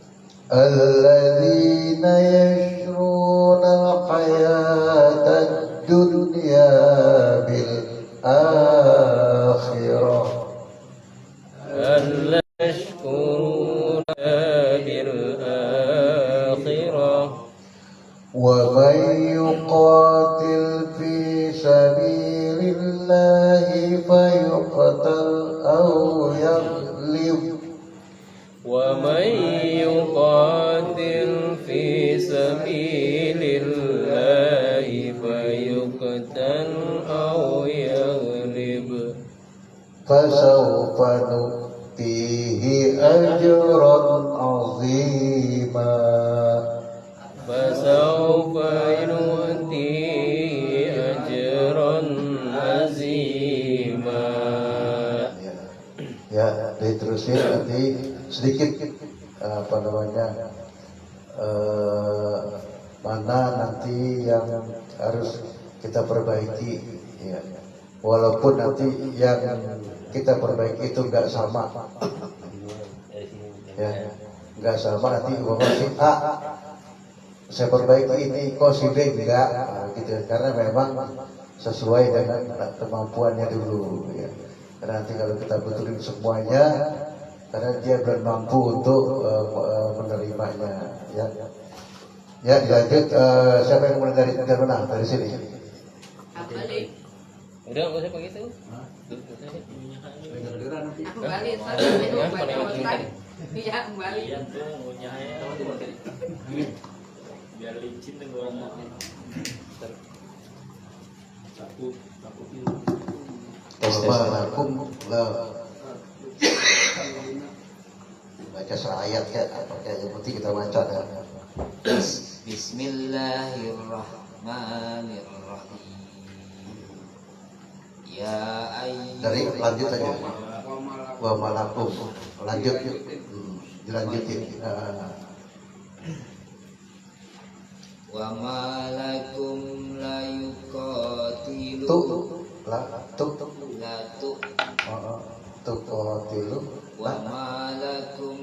الذين يشرون الحياة الدنيا بالآخرة ألا يشكرون بالآخرة ومن يقاتل في سبيل الله فيقتل أو يغلب ومن يقاتل في سبيل الله فيقتل أو يغلب فسوف نؤتيه أجرا عظيما فسوف نؤتيه أجرا عظيما. Ya, diterusin nanti sedikit apa namanya mana nanti yang harus kita perbaiki ya. Walaupun nanti yang kita perbaiki itu nggak sama ya, nggak sama nanti bapak si A saya perbaiki ini kok si B enggak gitu, karena memang sesuai dengan kemampuannya dulu ya. Karena nanti kalau kita betulin semuanya, karena dia belum mampu untuk menerimanya ya. Ya dilanjut, siapa yang mulai dari mana? Dari sini. Udah nggak usah begitu. Kembali iya kembali biar licin tuh gua Assalamualaikum. Baca serayat kayak apa kayak yang penting kita baca ya. Bismillahirrahmanirrahim. Ya Dari lanjut aja. Wa malakum. Lanjut. Dilanjutin. wa malakum la yuqatilu La tuqatilu wa malakum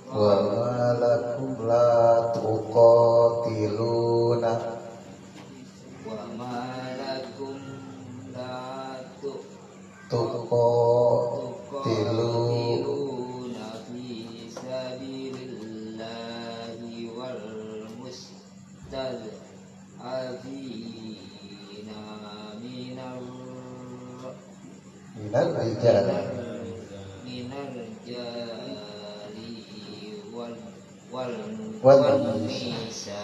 wa malakum la tuqatiluna wa malakum la tuqatiluna fi sabilillahi wal mustad'afina minal rijal wal nisa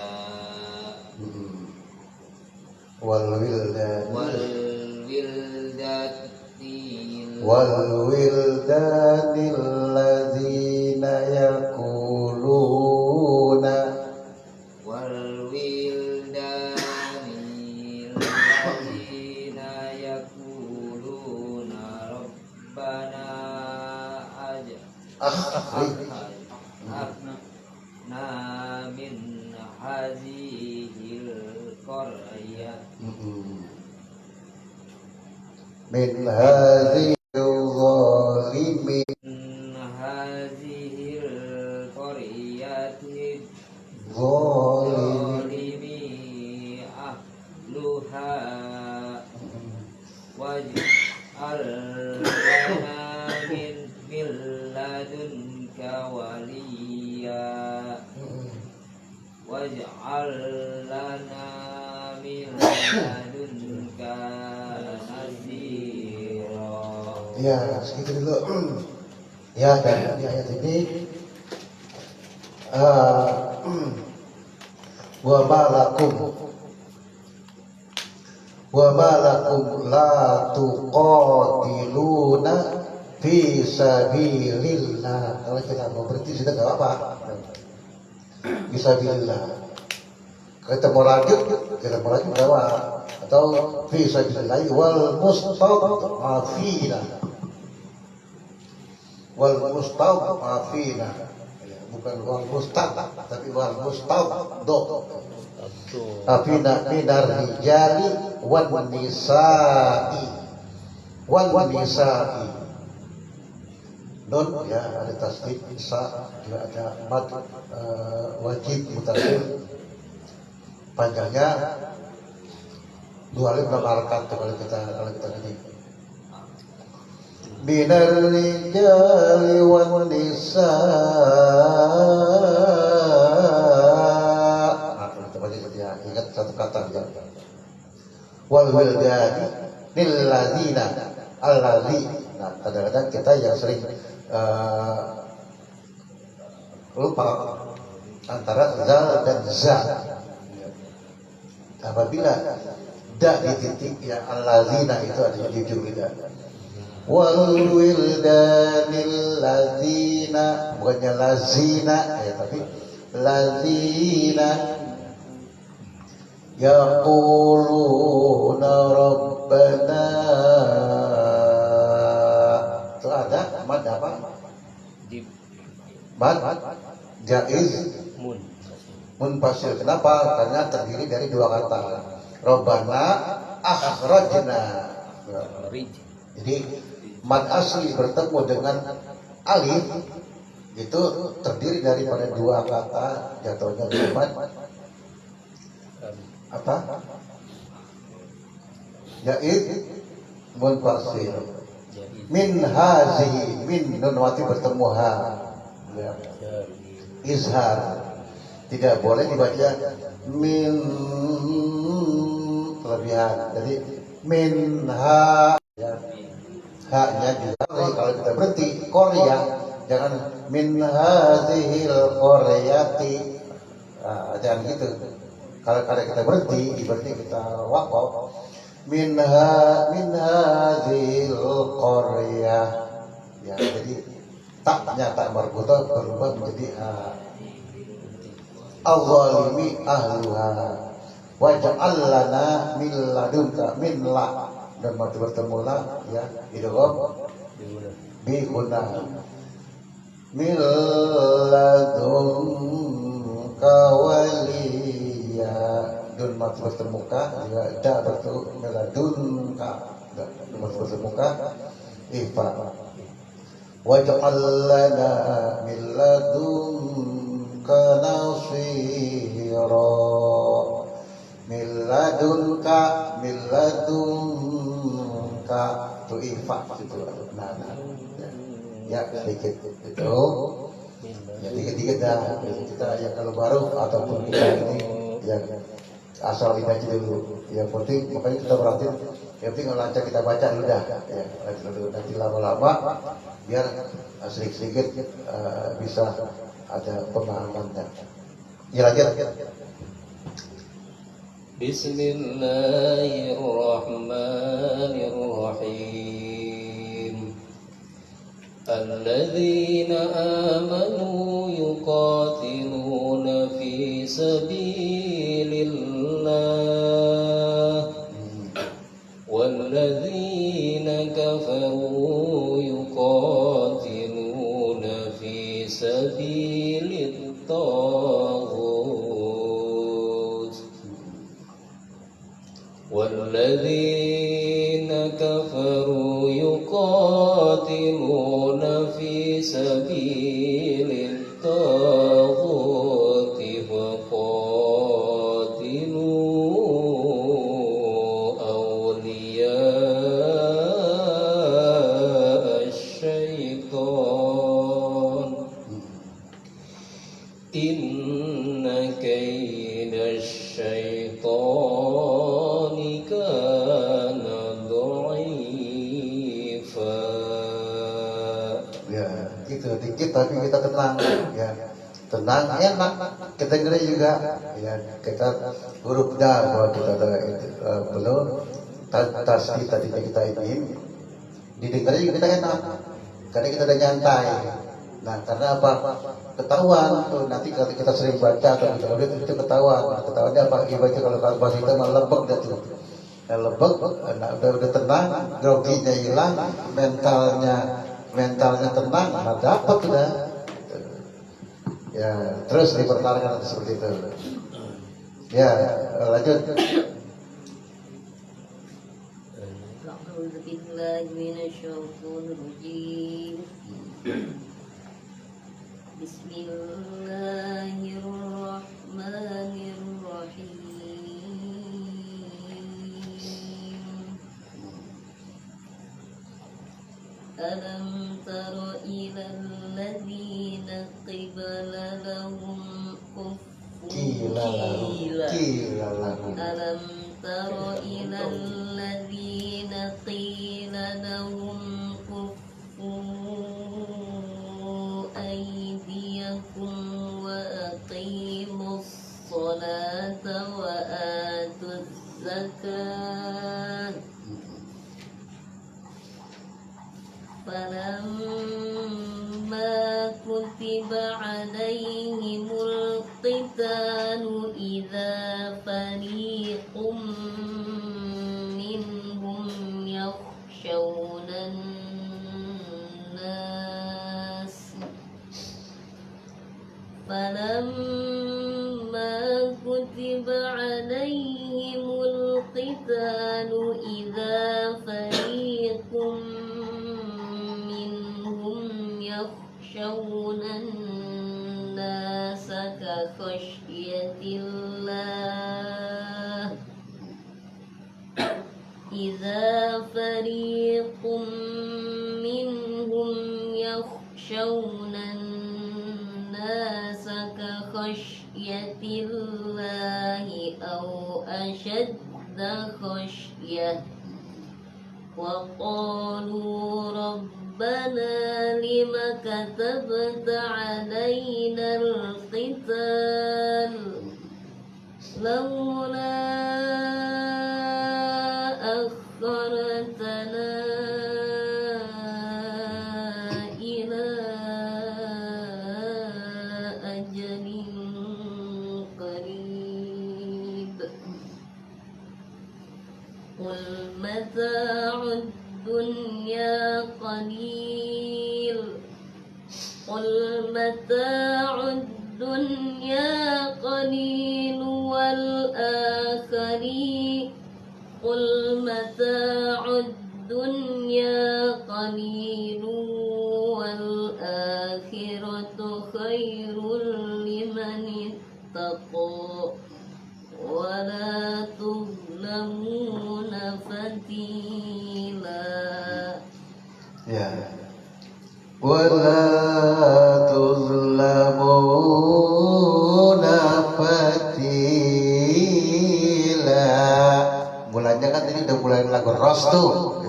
wal wildani wal wildani alladzina yaquluna rabbana akhrijna min hadhil qaryah min hadhil zalimin hadhil qaryati zalimi ahluha waj'al lana min ladunka waliya waj'al lana min ladunka nasira. Ya, segitu dulu. Ya, dan di ayat ini wa ma lakum la tuqatiluna fi sabilillah. Kalau kita mau berhenti sudah enggak apa-apa. Fisabilillah. Kita mau lanjut berapa? Atau fisabilillah wal mustad'afina. Wal mustad'afina. Bukan wal mustad, tapi wal mustad'do. Afina minar rijali wan nisa'i. Nun ya ada tasdid isa, juga ada mad wajib mutasil, panjangnya 2 alif 6 harakat kalau kita ini. Minar rijali wan nisa'i. Ingat satu kata ya. Wal wildani lil ladzina allazi. Nah, kadang-kadang kita yang sering lupa antara zal dan za. Apabila da di titik ya allazina itu ada di ujung lidah. Wal wildanil ladzina, bukannya lazina ya, tapi ladzina yaquluna rabbana. Itu ada mad apa? Mad jaiz munfasil. Kenapa? Karena terdiri dari 2 kata. Rabbana akhrajna. Jadi mad asli bertemu dengan alif itu terdiri daripada 2 kata, jatuhnya mad apa? Jaiz munfasil. Min hazihi, min nun wati bertemu ha ya. Izhar, tidak boleh dibaca min kelebihan. Jadi min ha ya. Ha-nya juga kalau kita berhenti Korea, jangan min hazihil qaryati. Jangan gitu. Kalau kita berhenti kita waqaf min hadhil qaryah ya, jadi taknya tak marbutah berubah menjadi al-zalimi ahluha waj'al lana min ladunka min la, dan mati bertemu la ya idgham bi guna min ladunka waliya, dun mati bertemuka juga da bertemu meladunka, dun mati bertemuka ifa waj'al lana min ladunka nasira, min ladunka tu ifa itu nah ya sedikit itu ya dikit-dikit dah kita ya, kalau baru ataupun kita ini ya asal dibaca dulu yang penting, makanya kita perhatiin yang penting lancar kita baca dulu dah ya, nanti lama-lama biar sedikit-sedikit bisa ada pemahamannya ya. Lanjut. Bismillahirrahmanirrahim. Alladzina amanu yuqatiluna fi sabilillah walladzina kafaru yuqatiluna fi sabilit taghut walladzina kafaru yuqatiluna fi sabilit taghut faqatilu awliya asyaitan inna kayda asyaitani kana dha'ifa. gitu dikit tapi kita tenang ya. Tenang enak kita dengar juga ya, kita hurufnya bahwa kita ada belum tasbih tadinya kita ingin didengar juga kita enak karena kita udah nyantai. Nah karena apa, ketahuan tuh nanti kalau kita sering baca atau kita lihat itu ketahuannya apa, ibaratnya kalau bahasa kita malah lembek gitu. Nah, lembek, nah, udah tenang, groginya hilang, mentalnya tenang, nah dapat udah. Ya, terus dipertahankan seperti itu. Ya, lanjut. أعوذ بالله من الشيطان الرجيم بسم الله الرحمن الرحيم ألم تر إلى الذين قيل لهم ألم تر إلى الذين قيل لهم كفوا أيديكم وأقيموا الصلاة وآتوا الزكاة فلما كتب عليهم القتال إذا فريق منهم يخشون الناس فلما كتب عليهم القتال إذا فريق منهم يخشون الناس كخشية الله إذا فريق منهم يخشون الناس كخشية الله أو أشد خشية وقالوا ربنا لم كتبت علينا القتال لولا أخرتنا إلى أجل قريب قل متاع الدنيا قليل قل متاع الدنيا قليل والآخرين قل متاع الدنيا قليل والآخرة خير لمن اتقى ولا تظلمون فتيلا. Ya. Wala tuzlamuna fatila. Mulanya kan ini udah mulai lagu Ros tuh.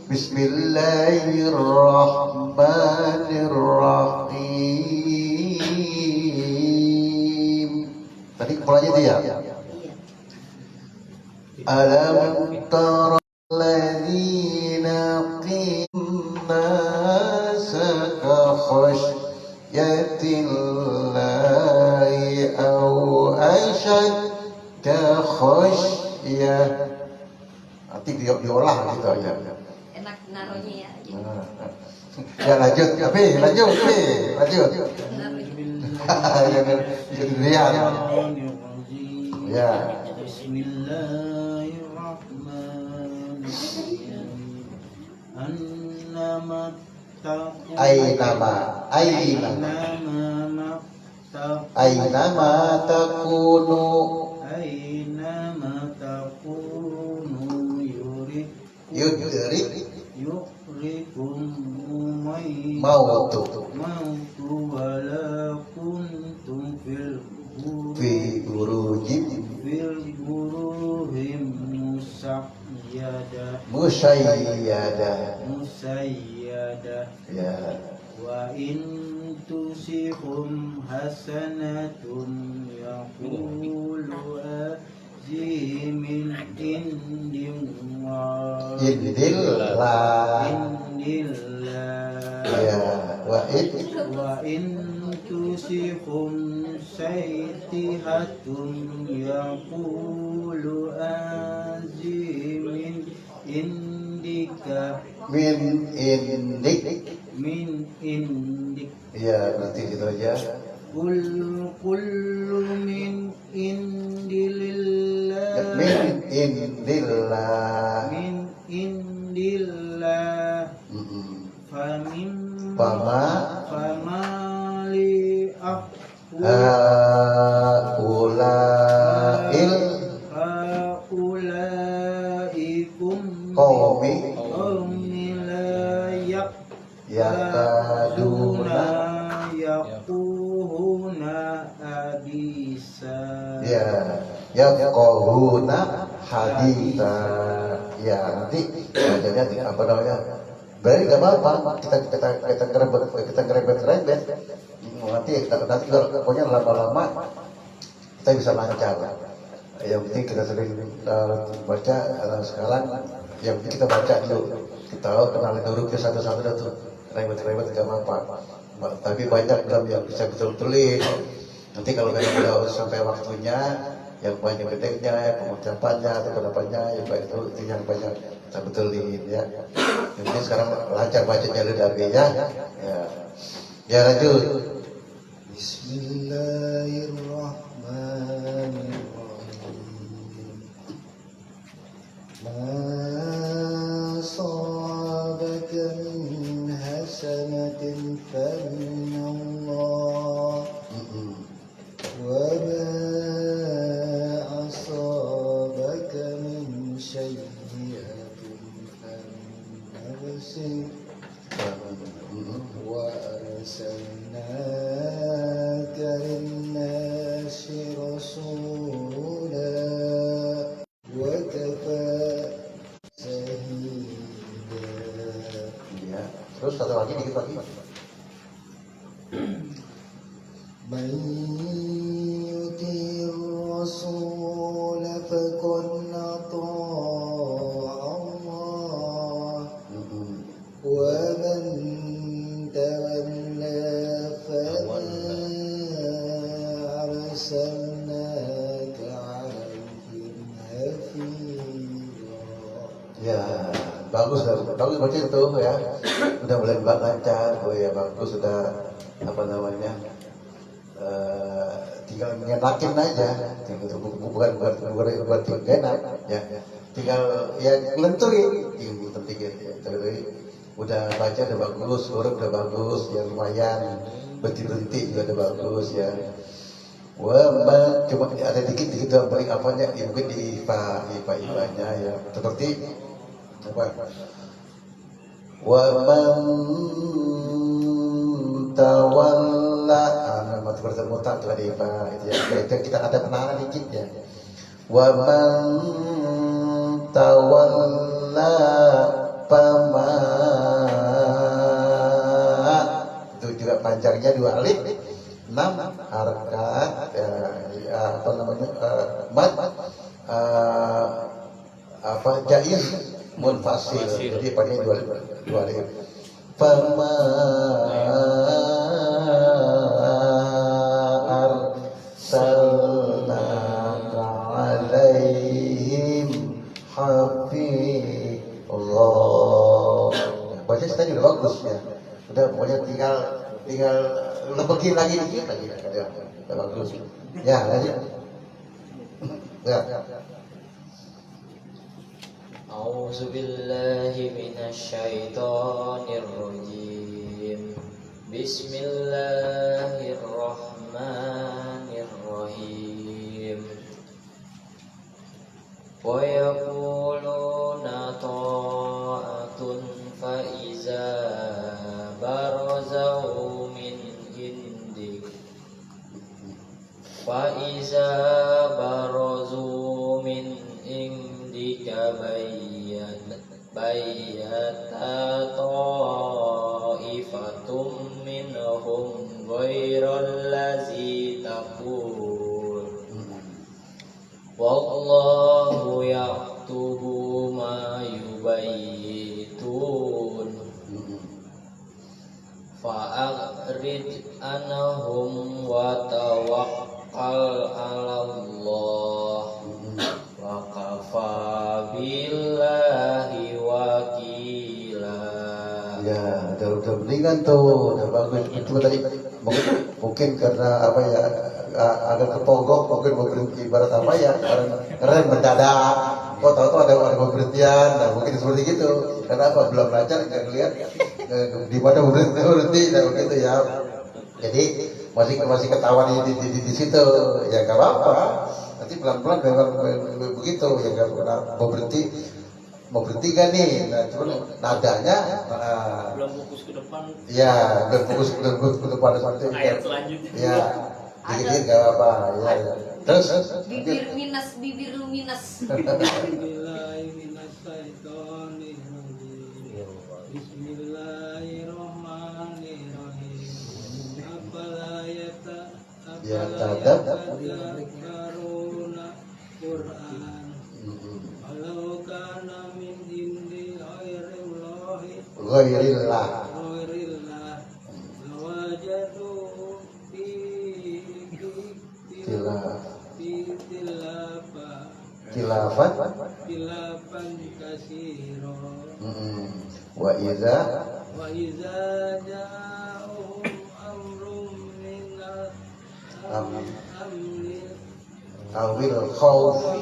Bismillahirrahmanirrahim. Tadi mulanya itu ya. Alam tara alladzina qinna saka khashyatillahi aw ashadda khasyah. Nanti diolah gitu aja. Enak naruhnya ya. Ya lanjut, lanjut. Lihat. Ya. Ainama takunu yudrikum mautu wala kuntum fil burujin buruhim musayyada musayyada. musayyada. Ya. وإن تصبهم حسنة يقول هذه من عند الله عند الله وإن تصبهم سيئة يقول هذه من عندك من عندك Ya, berarti gitu aja. kullu min indillah Min indillah. min indillah famim famali haulaikum qaumi la yakaduna yaquhuna hadisa yafqahuna haditha. Ya, nanti bacanya apa namanya? Berarti nggak apa-apa, kita ngerebet. Nanti kalau pokoknya lama-lama kita bisa lancar. Yang penting kita sering baca. Sekarang yang penting kita baca dulu, kita kenalin hurufnya satu-satu dah tuh. Rebet nggak apa-apa. Tapi banyak belum yang bisa betul-betul. Nanti kalau kalian udah sampai waktunya, yang banyak gedenya, pengucapannya atau pendapannya, yang baik itu yang banyak kita betulin ya. Yang penting sekarang lancar bacanya lu dari ya. Ya lanjut. Bismillahirrahmanirrahim. Ma asabaka min hasanatin famin Allah wa ma asabaka min sayyi'atin famin nafsik wa arsalnaka lin-nasi rasula wa kafa shahida. Ya. Terus satu lagi dikit lagi. Man yuti'ir rasul faqad ata'a Allah wa man tawalla fama arsalnaka 'alaihim hafiza. Ya, bagus baca itu ya. Udah mulai lancar, ya bagus sudah apa namanya? Tinggal ngenakin aja, bukan enak ya. Tinggal ya lenturin, penting ya. Udah baca udah bagus, huruf udah bagus, ya lumayan, berhenti juga udah bagus ya. Wah, cuma ada dikit yang paling apanya, ya mungkin di IPA-nya ya, seperti apa? Wa man tawalla, mati bertemu tak tuh ada IPA itu ya. Itu kita ada penanganan dikit ya. Wa man tawalla pama, itu juga panjangnya 2 alif, 6 harakat apa namanya apa jaiz munfasil, jadi panjangnya 2 alif. Fama arsalnaka alaihim hafizallah. Baca tadi udah bagus ya. Udah pokoknya tinggal lepekin lagi dikit lagi. Udah bagus. Ya, lanjut. Ya. A'udzu billahi minasyaitonir rajim. Bismillahirrahmanirrahim. Wa yaquluna ta'atun fa iza barazau min indik fa iza barazu min indika bayyata ta'ifatum fa'rid anhum wa tawakkal 'alallah wa kafa billahi wakila. Ya, udah mendingan tuh, udah bagus. Cuma tadi mungkin karena apa ya, agak kepogok, mungkin mau berhenti ibarat apa ya, karena mendadak. Kok tahu ada pemberhentian, nah mungkin seperti gitu. Karena apa, belum lancar, nggak ngeliat di mana berhenti, nah begitu ya. Jadi masih ketahuan di situ, ya nggak apa-apa. Nanti pelan-pelan memang begitu, ya nggak pernah mau berhenti kan nih, nah cuman nadanya Belum fokus ke depan. ya belum fokus ke depan seperti itu. Ayat selanjutnya. Ya, dikit-dikit nggak apa-apa. Ya. Terus Bibir lu minus. Ya tadab. Ghairillah. Khilafat wa iza awil khawfi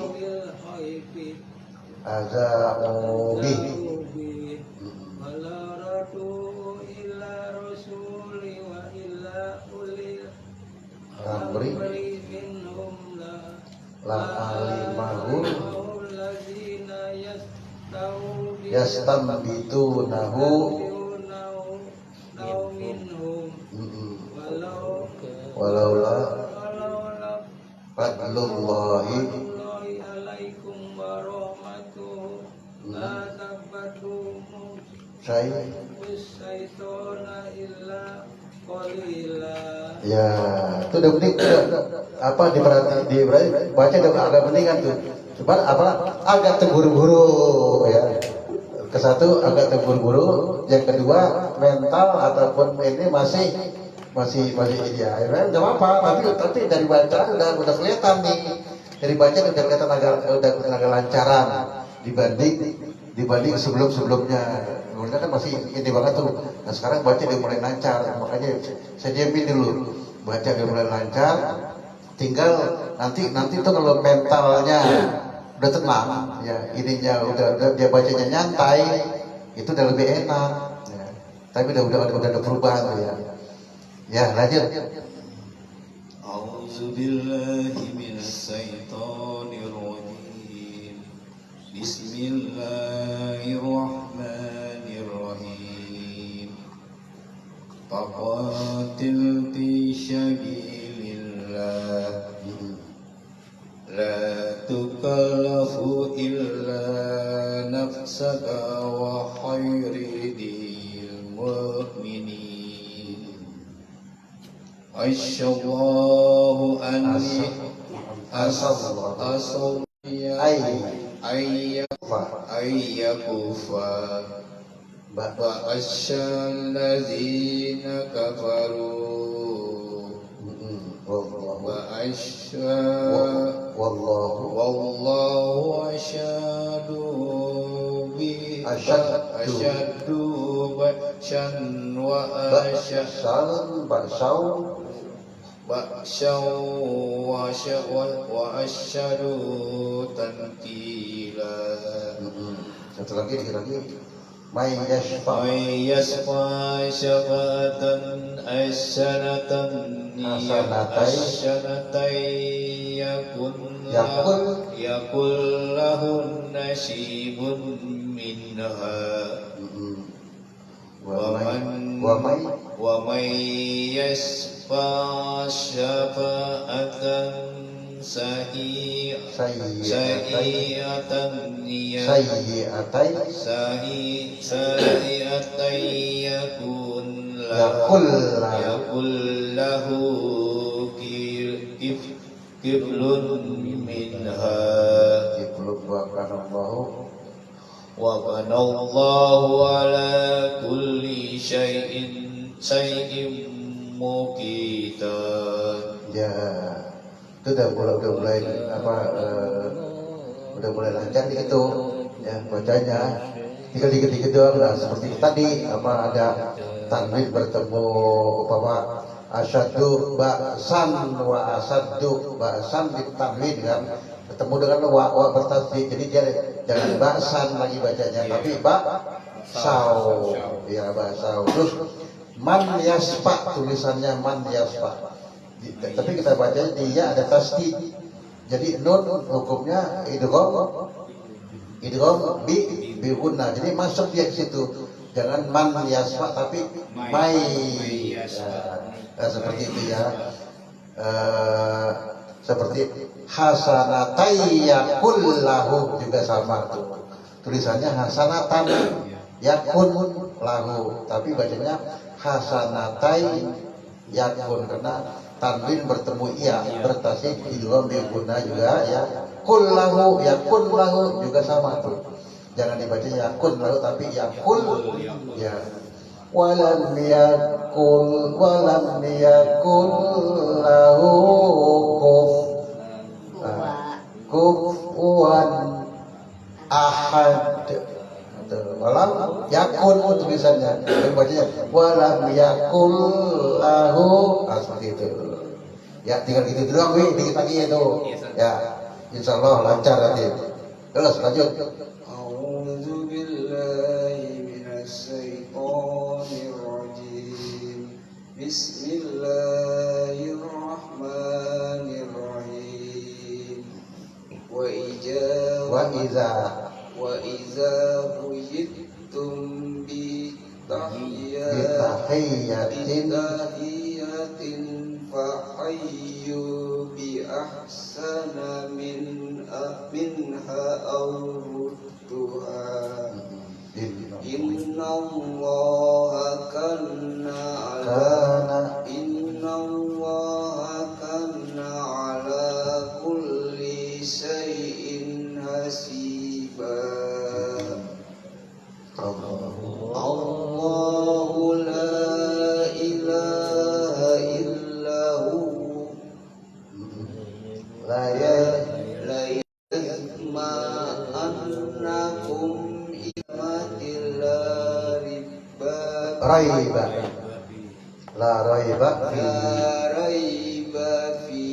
aza'u bih. Amri la alimahu yastambitunahu walaula fadlullahi ya itu udah penting apa diperhati baca udah agak pentingan tuh, cuman apa agak terburu-buru ya, ke satu agak terburu-buru, yang kedua mental ataupun ini masih ya nggak apa-apa, tapi dari bacaan udah kelihatan nih, dari bacaan udah kelihatan agak lancaran dibanding sebelumnya. Sebelumnya kan masih ini banget tuh. Nah sekarang baca udah mulai lancar, makanya saya diamin dulu. Baca udah mulai lancar, tinggal nanti tuh kalau mentalnya udah tenang, ya ininya udah dia bacanya nyantai, itu udah lebih enak. Ya. Tapi udah ada perubahan ya. Ya lanjut. A'udzubillahi minasyaitonirrajim. Bismillahirrahmanirrahim. Faqatil fi sabilillah. La tukallafu illa nafsaka wa khairidil mu'minin. Asyallahu anni asal ayyakufa wa asyallazina kafaru wa wallahu asyadu ba'syan wa asyadu tankila. Satu lagi. May yashfa syafatan asyanatan yakul lahun nasibun minha wa may yashfa syafatan sayyi'atan yakun lahu kiblun minha wa banallahu ala kulli syai'in شيء مقيتا. Ya, itu udah mulai udah mulai lancar di situ ya bacanya. Tinggal dikit-dikit doang. Nah, seperti tadi ada tanwin bertemu umpama asyaddu ba'san wa asaddu ba'san di tanwin kan bertemu dengan wa bertasdid. Jadi dia jangan ba'san lagi bacanya tapi sau ya ba'sau. Terus man yasfa tulisannya man yasfa. Tapi kita bacanya dia ada tasdid. Jadi nun hukumnya idgham bi gunna. Jadi masuk dia ke situ. Jangan man yasfa tapi mai. Seperti itu ya. Seperti hasanatai yakul lahu juga sama tuh. Tulisannya hasanatan yakun lahu tapi bacanya hasanatai yakun karena tanwin bertemu iya bertasdid idgham bi gunna juga ya. Kul lahu yakun lahu juga sama tuh. Jangan dibaca yakun lahu tapi yakul ya. Walam yakul lahu kufuwan ahad. Walam yakun tulisannya bacanya walam yakul lahu seperti itu ya. Tinggal gitu doang dikit lagi itu ya, insyaallah lancar nanti. Terus lanjut. A'udzu billahi minasy syaithanir rajim. Bismillahirrahmanirrahim. Wa iza huyitum bi tahiyatin fahayyu bi ahsana minha aw rudduha. Innallaha kana ala kulli syai'in hasiba. Allahu la ilaha illahu la yasma annakum imatil Raiba la raiba fi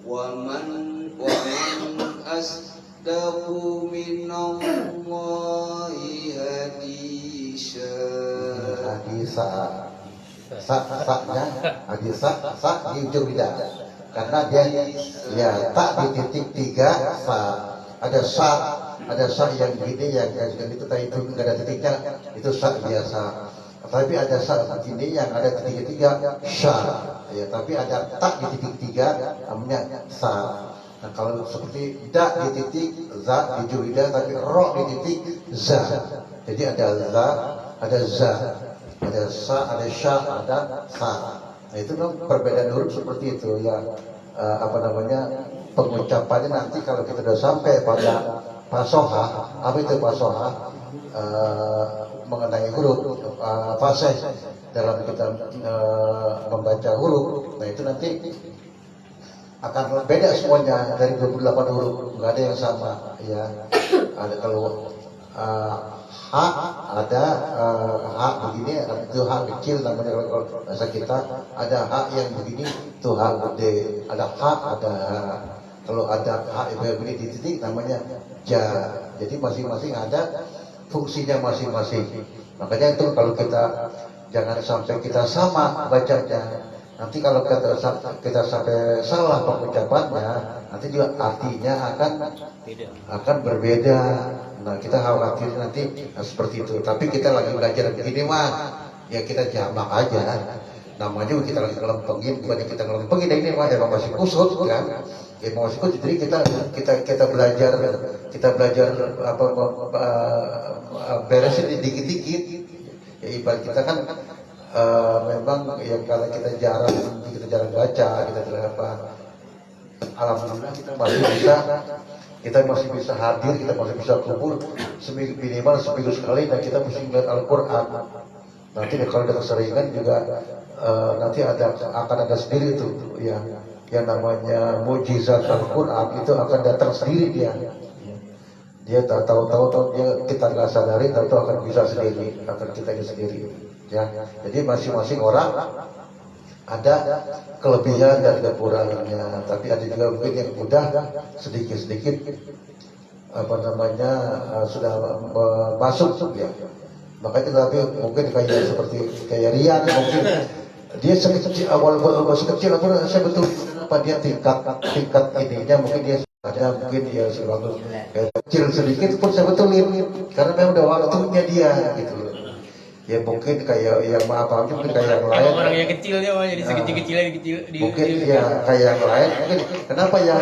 wa man asdaqu minallahi hadisa. Hadisa di ujung lidah karena dia ya tak di titik 3 sa. Ada sa yang begini yang itu tadi itu enggak ada titiknya, itu sa biasa. Tapi ada sa begini yang ada titik 3 sa ya, tapi ada tak di titik 3 namanya sa. Nah, kalau seperti da di titik za di ujung lidah tapi ro di titik za. Jadi ada za, ada za, ada sa, ada sya, ada sa. Nah, itu memang perbedaan huruf seperti itu ya. Pengucapannya nanti kalau kita sudah sampai pada fasoha. Apa itu fasoha? Mengenai huruf fasih dalam kita membaca huruf. Nah itu nanti akan beda semuanya dari 28 huruf, nggak ada yang sama ya. Ada kalau ha ada ha begini, itu ha kecil namanya kalau bahasa kita. Ada ha yang begini itu ha gede, ada ha ada ha. Kalau ada ha begini di titik namanya ja. Jadi masing-masing ada fungsinya masing-masing. Makanya itu kalau kita jangan sampai kita sama bacanya. Nanti kalau kita sampai salah pengucapannya, nanti juga artinya akan berbeda. Nah kita khawatir nanti seperti itu. Tapi kita lagi belajar begini mah, ya kita jamak aja. Namanya kita lagi ngelempengin, bukannya kita ngelempengin ini mah emang masih kusut kan? Ya masih kusut. Jadi kita belajar beresin dikit-dikit. Ya ibarat kita kan memang ya kalau kita jarang baca, kita jarang apa, alhamdulillah kita masih bisa hadir, kita masih bisa kumpul minimal seminggu sekali dan kita mesti melihat Al-Quran Nanti kalau udah keseringan juga nanti akan ada sendiri tuh yang namanya mujizat Al-Quran itu akan datang sendiri dia tahu-tahu dia kita nggak sadari, tahu akan bisa sendiri, akan kita ini sendiri ya. Jadi masing-masing orang ada kelebihan dan kekurangannya, tapi ada juga mungkin yang mudah sedikit-sedikit sudah masuk ya. Makanya tapi mungkin kayak seperti kayak Rian, mungkin dia sekecil awal masih kecil, saya betul apa dia tingkat ininya mungkin dia mungkin dia selalu kayak kecil sedikit pun saya betulin karena memang udah waktunya dia gitu. Ya mungkin kayak yang mungkin kayak yang lain orang yang kecil dia jadi sekecil-kecil kecil mungkin ya kayak yang lain mungkin kenapa yang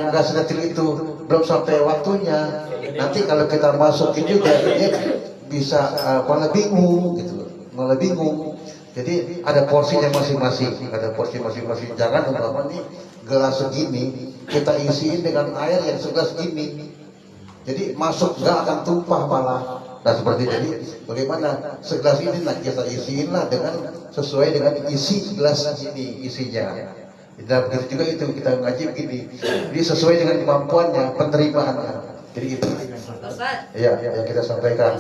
nggak sedetil itu belum sampai waktunya, nanti kalau kita masukin juga dia bisa malah bingung gitu, malah bingung. Jadi ada porsinya masing-masing, jangan umpama nih gelas segini kita isiin dengan air yang segelas gini, jadi masuk nggak akan tumpah malah. Nah seperti jadi bagaimana segelas ini nah kita isiin lah dengan sesuai dengan isi gelas ini isinya. Dan begitu juga itu kita ngaji begini, jadi sesuai dengan kemampuannya, penerimaannya. Jadi itu ya yang kita sampaikan.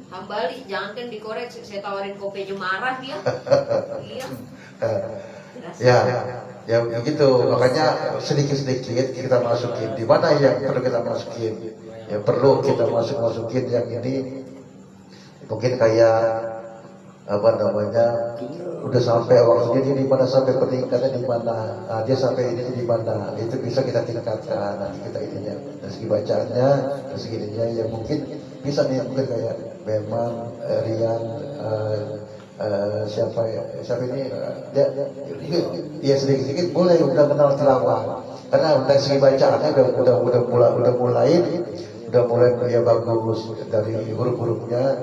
Hambali, jangan kan dikorek, saya tawarin kopi aja marah dia. Iya. Ya begitu, makanya sedikit-sedikit kita masukin. Di mana yang perlu kita masukin? Ya perlu kita masukin yang ini. Mungkin kayak udah sampai waktunya dia di mana, sampai peningkatannya di mana, dia sampai ini di mana, itu bisa kita tingkatkan nanti kita ininya dari segi bacaannya, dari segi ininya ya mungkin bisa nih, mungkin kayak memang Rian siapa ini dia sedikit boleh udah kenal tilawah karena dari segi bacaannya udah mulai ya bagus dari huruf-hurufnya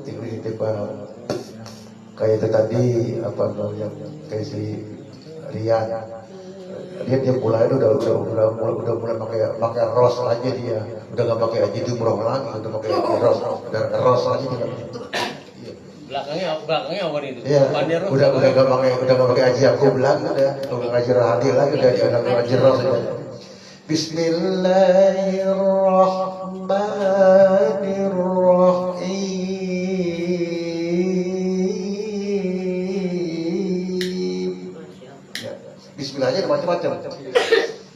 tiba-tiba kayak itu tadi kayak si Rian dia mulai udah mulai pakai ros aja, dia udah nggak pakai aji jumroh lagi, udah pakai ros aja dia. belakangnya apa itu? Iya, udah nggak pakai aji aku lagi, udah ngaji rahadi lagi, udah ngaji ros. Bismillahirrahmanirrahim. Bismillahnya ada macam-macam.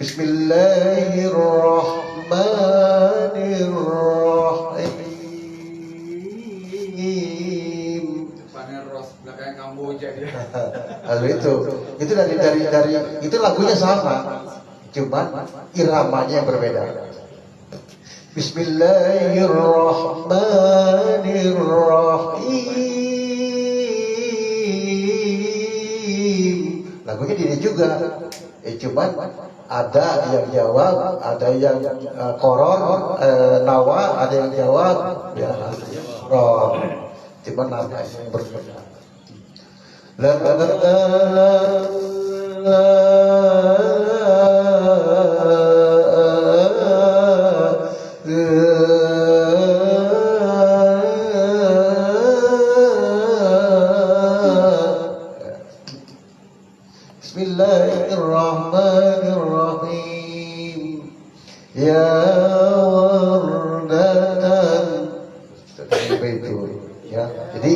Bismillahirrahmanirrahim. Paneros belakang Kamboja dia. Lalu itu dari itu lagunya sama, cuman iramanya yang berbeda. Bismillahirrahmanirrahim. Lagunya dia juga, cuman ada yang jawab, ada yang koror, nawa, ada yang jawab, ya, roh. Cuman namanya yang berbeda. La la la la Bismillahirrahmanirrahim. Ya wardatan. Itu ya. Jadi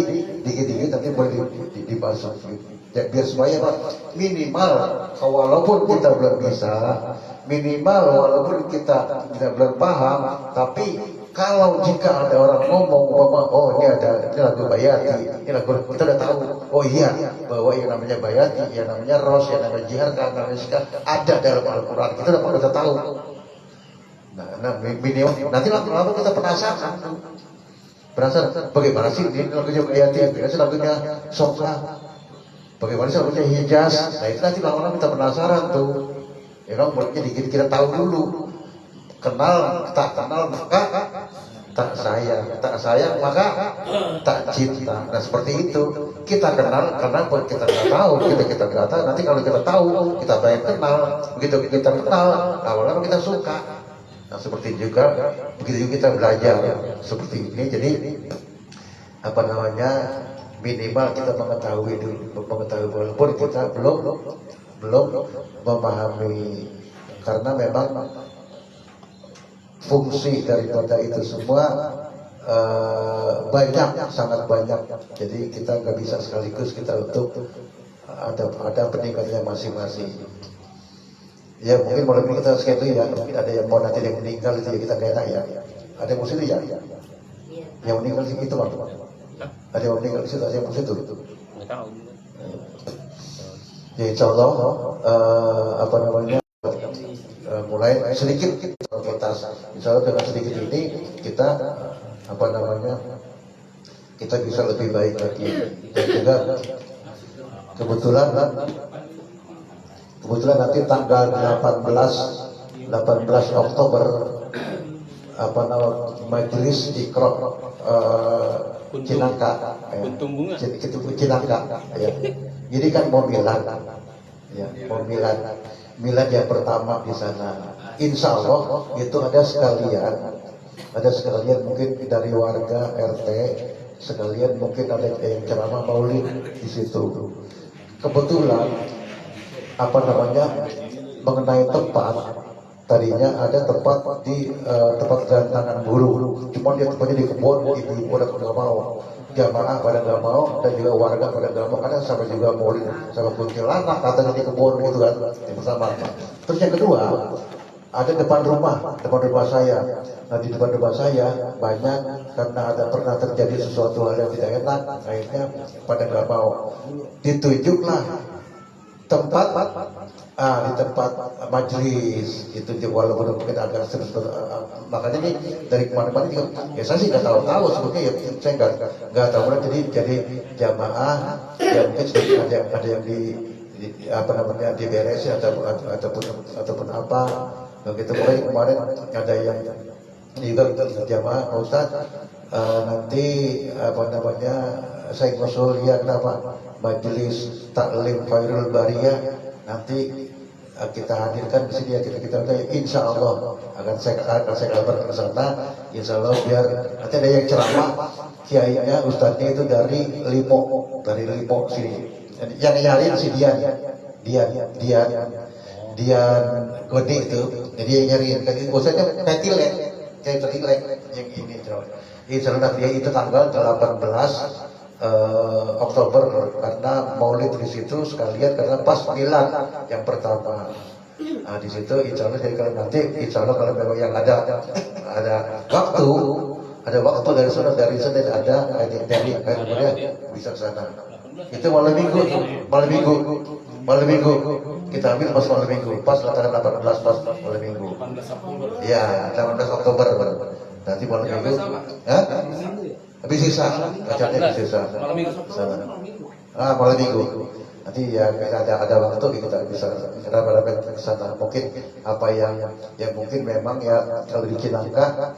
dikit-dikit nanti boleh dimasukin. Ya, biar semuanya Pak, minimal walaupun kita belum bisa, minimal walaupun kita tidak belum paham, tapi kalau jika ada orang ngomong oh ini lagu Bayati, ini lagu, kita udah tahu, oh iya bahwa yang namanya Bayati, yang namanya Ros, yang namanya Jihar, yang namanya Sikar ada dalam Al-Quran, kita udah tahu. Nah minimal nanti lama-lama kita penasaran bagaimana sih ini lagunya Bayati, bagaimana sih lagunya Sokha, bagaimana sih lagunya Hijaz. Nah itu nanti lama-lama kita penasaran tuh, ya kan, mulanya dikit kita tahu dulu. Kenal, tak kenal maka tak sayang maka tak cinta. Nah seperti itu, kita kenal karena kita nggak tahu, kita nggak tahu. Nanti kalau kita tahu, kita pengen kenal. Begitu kita kenal, lama-lama kita suka. Nah seperti juga, begitu juga kita belajar seperti ini. Jadi apa namanya, minimal kita mengetahui walaupun kita belum memahami, karena memang fungsi daripada itu semua banyak, sangat banyak. Jadi kita nggak bisa sekaligus kita untuk ada peningkatannya masing-masing. Ya mungkin malam ini kita sekian itu ya, mungkin ada yang mau nanti yang meninggal itu ya kita gak enak ya. Ada yang musik itu ya? Yang meninggal di situ Pak. Ada yang meninggal di situ, ada yang musik itu. Ya insya Allah apa namanya mulai sedikit kita, insya Allah dengan sedikit ini kita apa namanya kita bisa lebih baik lagi. Dan juga kebetulan nanti tanggal 18 Oktober apa nama majelis Iqra Cinangka Cinangka ya. Jadi kan mau milad ya, mau milad yang pertama di sana. Insya Allah itu ada sekalian mungkin dari warga RT, sekalian mungkin ada yang ceramah maulid di situ. Kebetulan apa namanya mengenai tempat, tadinya ada tempat di tempat gantangan guru, cuma dia tempatnya di kebun, ibu-ibu pada nggak mau, jamaah pada nggak mau, dan juga warga pada nggak mau, karena sama juga maulid sama kuntilanak katanya di kebun gitu kan. Yang pertama. Terus yang kedua ada depan rumah saya. Nah di depan rumah saya banyak, karena ada pernah terjadi sesuatu hal yang tidak enak, akhirnya pada nggak mau. Ditunjuklah tempat di tempat majelis itu juga, walaupun mungkin agak makanya ini dari kemana-mana juga ya saya sih nggak tahu sebetulnya ya, saya nggak tahu jadi jamaah yang mungkin ada yang di apa namanya diberesin ataupun apa begitu. Mulai kemarin ada yang juga jamaah Pak Ustaz nanti apa namanya saya ngusul lihat apa majelis taklim Khairul Bariyah nanti kita hadirkan di sini ya, kita insya Allah akan saya kabar ke sana, insya Allah biar nanti ada yang ceramah kiainya ustadznya itu dari Limo sini, yang nyalin si Dian Gode itu, jadi yang nyariin kan ustadznya Petilek yang ini insya Allah dia itu tanggal 18 Oktober, karena maulid di situ sekalian karena pas milad yang pertama. Nah, di situ insya Allah, jadi kalau nanti insya Allah kalau memang yang ada waktu dari sana ada dari kemudian bisa ke sana. Itu malam minggu kita ambil pas malam minggu, pas tanggal 18 pas malam minggu. Ya 18 Oktober nanti malam minggu. Habis sisa, bacanya habis sisa. Malam minggu. Nanti ya ada waktu kita bisa rapat ke sana. Mungkin apa yang mungkin memang ya kalau di Cinangka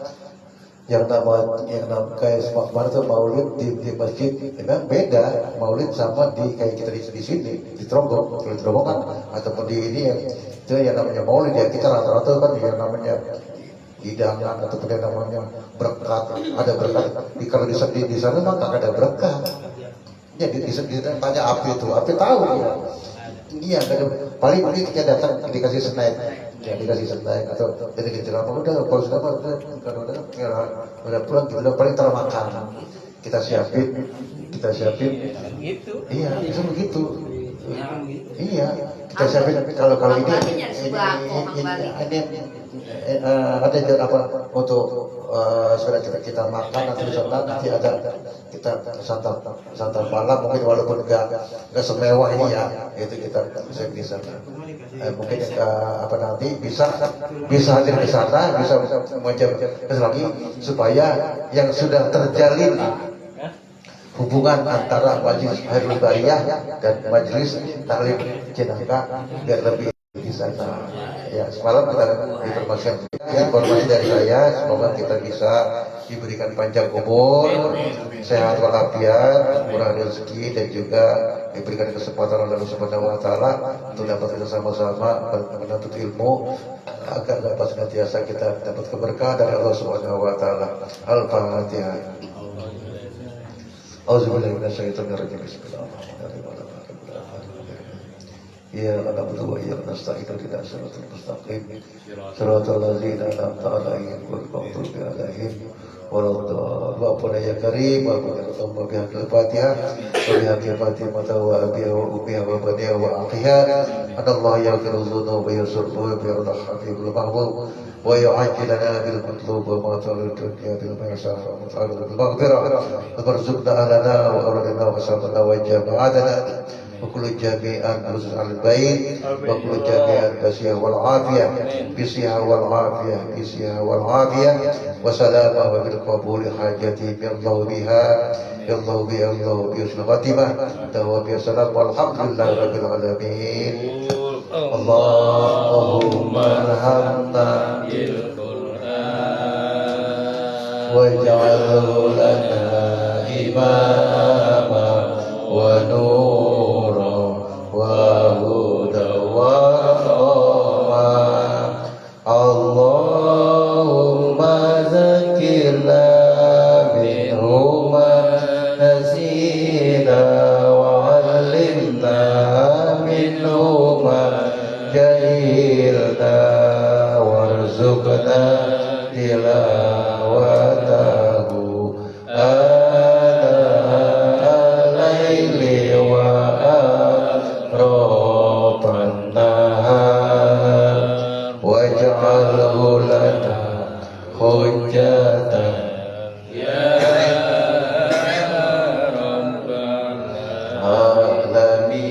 yang kayak kemarin tuh maulid di masjid memang beda maulid sama di kayak kita di sini di Tronggo, kalau di Tronggo kan ataupun di ini itu yang namanya maulid ya, kita rata-rata kan yang namanya hidangan ataupun yang namanya berkat, ada berkat. Kalau di sana mah tak ada berkat. Ya di tanya api tahu ya. Iya, paling kita datang dikasih snack, ya dikasih snack atau jadi ceramah udah kalau sudah udah pulang kita paling termakan. Kita siapin. Iya, bisa begitu. Iya, kita siapin kalau ini ada apa untuk sudah kita makan nanti ada kita santan malam mungkin walaupun enggak semewah ini ya, itu kita bisa mungkin apa nanti bisa hadir di sana, bisa menjawab lagi supaya yang sudah terjalin hubungan antara majelis Khairul Bariyah dan majelis taklim Cinangka biar lebih di sana. Ya, semalam kita informasi dari saya, semoga kita bisa diberikan panjang umur, sehat walafiat, murah rezeki, dan juga diberikan kesempatan oleh Allah Subhanahu wa taala untuk dapat bersama-sama menuntut ilmu agar dapat senantiasa kita dapat keberkahan dari Allah Subhanahu wa taala. Al-Fatihah. Auzubillahi minasyaitonir rajim. Bismillahirrahmanirrahim. Ya na'budu wa iyyaka nasta'in ihdinas siratal mustaqim siratal ladzina an'amta 'alaihim ghairil maghdubi 'alaihim waladdallin. Maafkan ya Karim, maafkan Allah bihaqil Fatihah wa bihaqil Fatimah wa abiha wa ummiha wa baniha wa akhiha. Allah yaghfiru dzunuba wa yaghfiru wa habibul mahbub wa yu'ajjilana bil matlub wa ma ta'ala dunya bil ma'saf wa ta'ala bil maghfirah wa warzuqna ahlana wa awladana wa sahabana wa jama'atana وكل جميعا خصوص على البيت وكل جميعا بصحة والعافية بصحة والعافية بصحة والعافية وسلامة وبالقبول حاجتي بالله بها بالله بها الله بحسن خاتمة وهو بسلام والحمد لله رب العالمين. اللهم ارحمنا واجعله لنا إماما ونورا وهدى ورحمة. اللهم ذكرنا منهما نسينا وعلمنا منهما جهلنا وارزقنا تلاوته آناء الليل وأطراف النهار واجعله لنا حجة يا رب العالمين.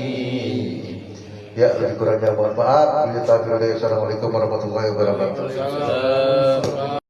Ya, lebih kurangnya mohon maaf. Assalamualaikum warahmatullahi wabarakatuh.